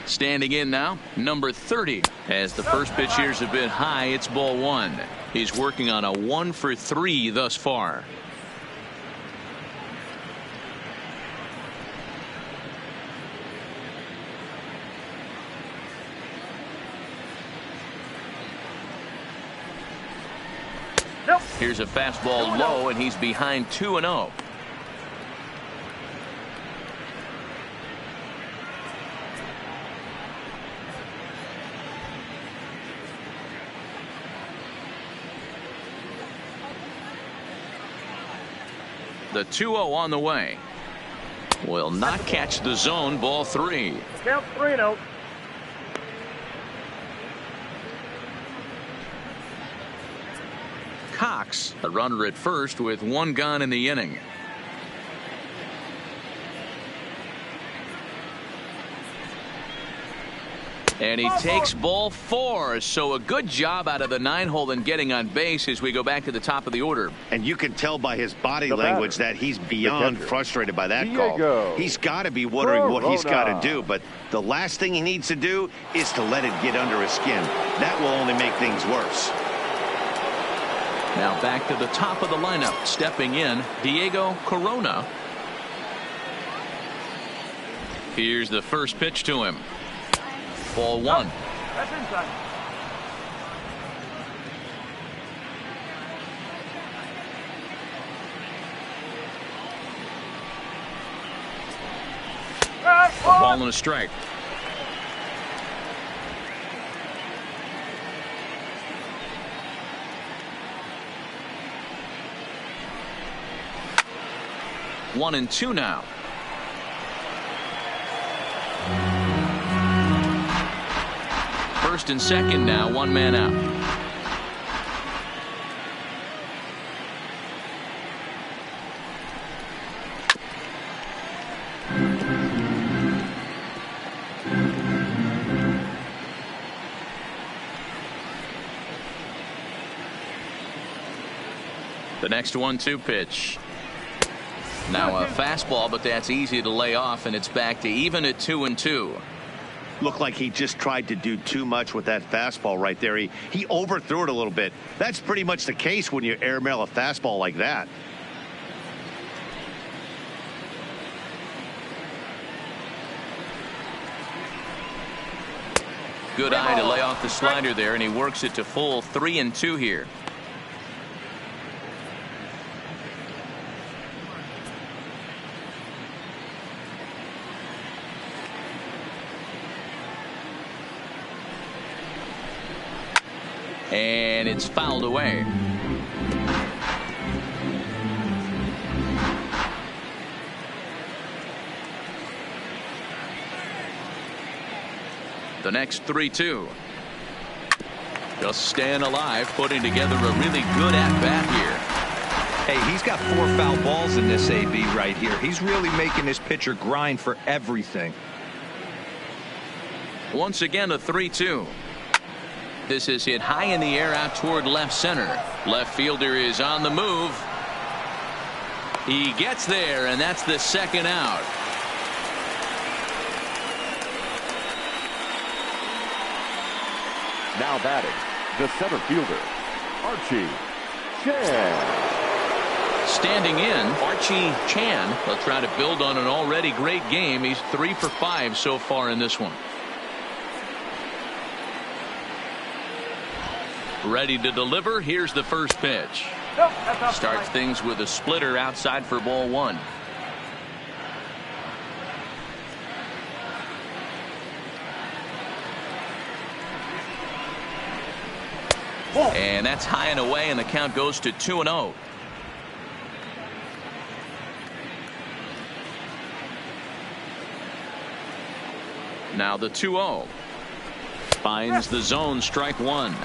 Standing in now, number 30. As the first pitch here's a bit high, it's ball 1. He's working on a 1-for-3 thus far. Here's a fastball low, and he's behind 2-0. The 2-0 on the way. Will not catch the zone. Ball 3. Count 3-0. Cox, a runner at first with 1 gone in the inning. And he takes ball 4. So a good job out of the 9-hole in getting on base as we go back to the top of the order. And you can tell by his body language that he's beyond frustrated by that call. He's got to be wondering what he's got to do. But the last thing he needs to do is to let it get under his skin. That will only make things worse. Now back to the top of the lineup. Stepping in, Diego Corona. Here's the first pitch to him. Ball 1. That's inside. A ball and a strike. One and 2 now. First and second now, 1 man out. The next 1-2 pitch. Now a fastball, but that's easy to lay off, and it's back to even at 2-2. Looked like he just tried to do too much with that fastball right there. He overthrew it a little bit. That's pretty much the case when you airmail a fastball like that. Good eye to lay off the slider there, and he works it to full 3-2 here. And it's fouled away. The next 3-2. Just staying alive, putting together a really good at-bat here. Hey, he's got 4 foul balls in this AB right here. He's really making this pitcher grind for everything. Once again, a 3-2. This is hit high in the air out toward left center. Left fielder is on the move. He gets there, and that's the second out. Now batting, the center fielder, Archie Chan. Standing in, Archie Chan will try to build on an already great game. He's 3 for 5 so far in this one. Ready to deliver. Here's the first pitch. Starts things with a splitter outside for ball 1. And that's high and away, and the count goes to 2-0. Now the 2-0. Finds the zone, strike 1.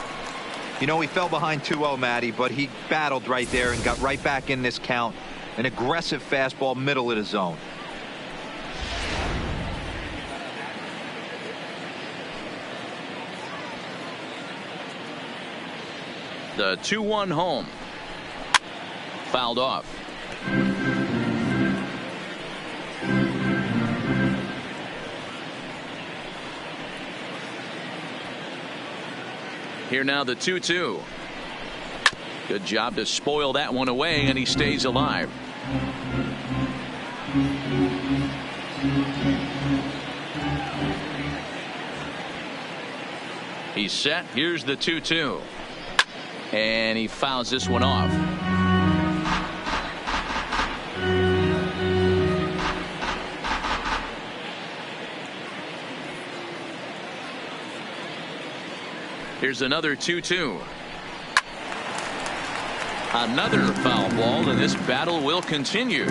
You know, he fell behind 2-0, Matty, but he battled right there and got right back in this count. An aggressive fastball, middle of the zone. The 2-1 home. Fouled off. Here now the 2-2. Good job to spoil that one away, and he stays alive. He's set. Here's the 2-2. And he fouls this one off. Here's another 2-2. Another foul ball, and this battle will continue.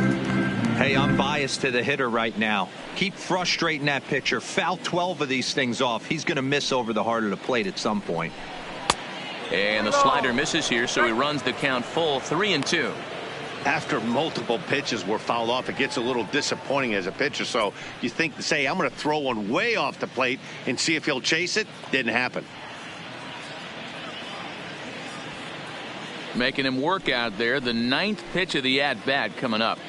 Hey, I'm biased to the hitter right now. Keep frustrating that pitcher. Foul 12 of these things off. He's going to miss over the heart of the plate at some point. And the slider misses here, so he runs the count full, 3-2. After multiple pitches were fouled off, it gets a little disappointing as a pitcher. So you think to say, I'm going to throw one way off the plate and see if he'll chase it. Didn't happen. Making him work out there. The 9th pitch of the at-bat coming up.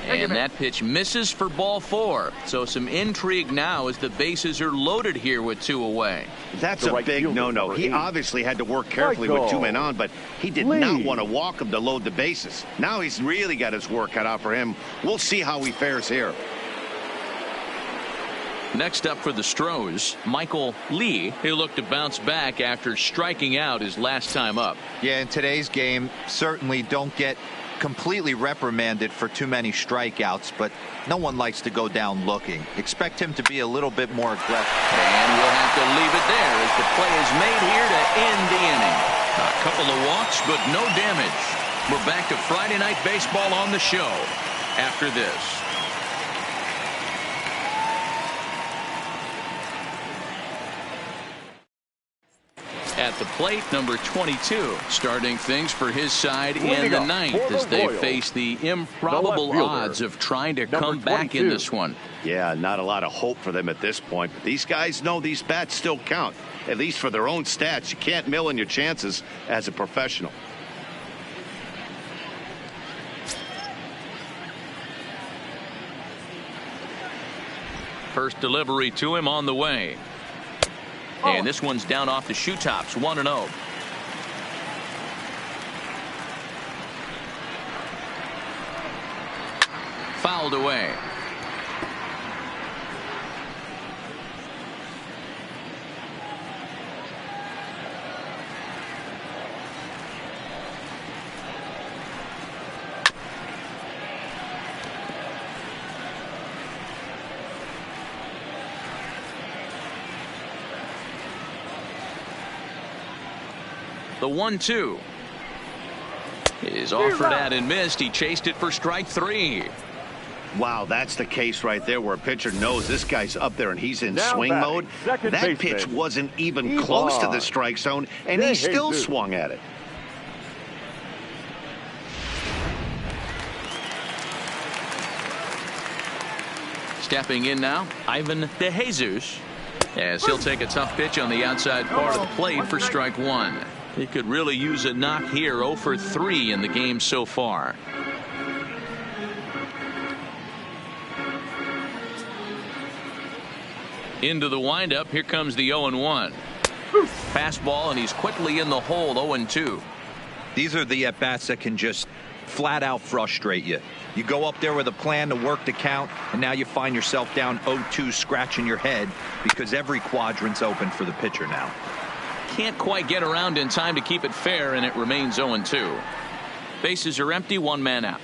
And that pitch misses for ball 4. So some intrigue now as the bases are loaded here with 2 away. That's a big no-no. He obviously had to work carefully with 2 men on, but he did not want to walk him to load the bases. Now he's really got his work cut out for him. We'll see how he fares here. Next up for the Astros, Michael Lee. He'll look to bounce back after striking out his last time up. Yeah, in today's game, certainly don't get completely reprimanded for too many strikeouts, but no one likes to go down looking. Expect him to be a little bit more aggressive. And we'll have to leave it there as the play is made here to end the inning. A couple of walks, but no damage. We're back to Friday Night Baseball on the show after this. At the plate, number 22, starting things for his side in the 9th as they face the improbable odds of trying to come back in this one. Yeah, not a lot of hope for them at this point. But these guys know these bats still count, at least for their own stats. You can't mill in your chances as a professional. First delivery to him on the way. And this one's down off the shoe tops, 1-0. Fouled away. The 1-2 is offered at and missed. He chased it for strike 3. Wow, that's the case right there where a pitcher knows this guy's up there and he's in Now swing batting, mode. second That baseman, pitch wasn't even Ivan. close to the strike zone, and he still Jesus. swung at it. Stepping in now, Ivan DeJesus, as he'll take a tough pitch on the outside part of the plate for strike 1. He could really use a knock here. 0 for 3 in the game so far. Into the windup. Here comes the 0-1. Fastball, and he's quickly in the hole. 0-2. These are the at-bats that can just flat out frustrate you. You go up there with a plan to work the count, and now you find yourself down 0-2 scratching your head because every quadrant's open for the pitcher now. Can't quite get around in time to keep it fair, and it remains 0-2. Bases are empty, 1 man out.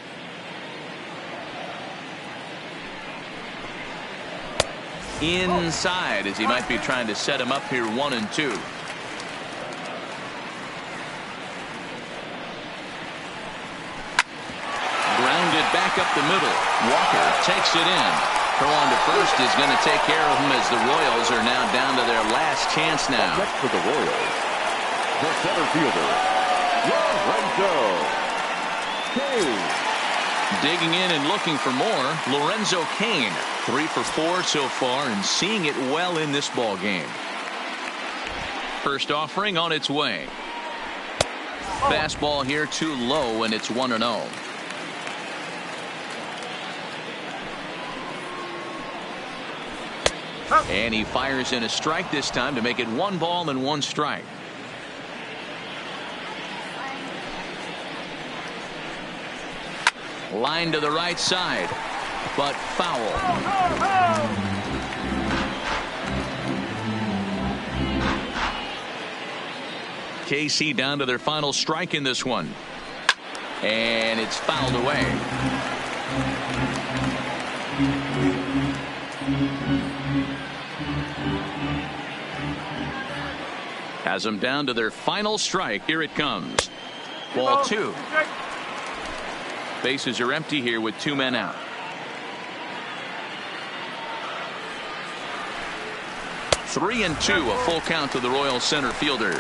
Inside, as he might be trying to set him up here. 1-2. Grounded back up the middle. Walker takes it in. Throw on to first is going to take care of him as the Royals are now down to their last chance now. Next for the Royals, the center fielder, Lorenzo Cain. Digging in and looking for more, Lorenzo Cain. 3 for 4 so far and seeing it well in this ball game. First offering on its way. Fastball here too low, and it's 1-0. And he fires in a strike this time to make it 1 ball and 1 strike. Line to the right side, but foul. KC down to their final strike in this one. And it's fouled away. Has them down to their final strike. Here it comes. Ball 2. Bases are empty here with 2 men out. 3-2, a full count to the Royal center fielder.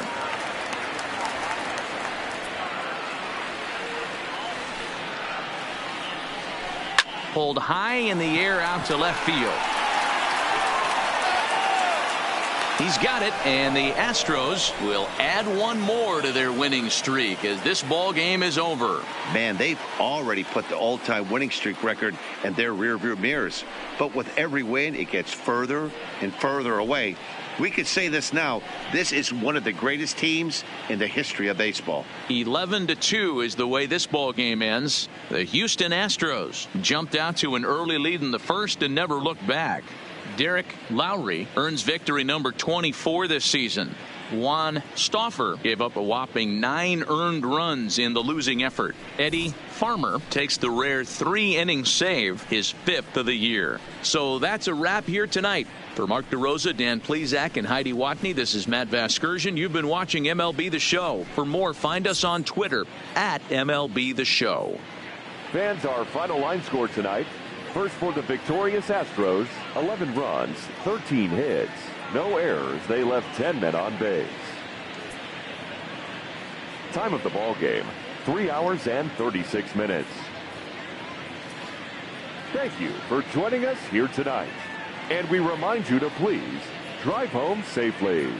Pulled high in the air out to left field. He's got it, and the Astros will add 1 more to their winning streak as this ball game is over. Man, they've already put the all-time winning streak record in their rearview mirrors. But with every win, it gets further and further away. We could say this now. This is one of the greatest teams in the history of baseball. 11-2 is the way this ball game ends. The Houston Astros jumped out to an early lead in the first and never looked back. Derek Lowry earns victory number 24 this season. Juan Stauffer gave up a whopping 9 earned runs in the losing effort. Eddie Farmer takes the rare 3-inning save, his 5th of the year. So that's a wrap here tonight. For Mark DeRosa, Dan Plesac, and Heidi Watney, this is Matt Vasgersian. You've been watching MLB The Show. For more, find us on Twitter at MLB The Show. Fans, our final line score tonight. First for the victorious Astros, 11 runs, 13 hits, no errors. They left 10 men on base. Time of the ball game, 3 hours and 36 minutes. Thank you for joining us here tonight. And we remind you to please drive home safely.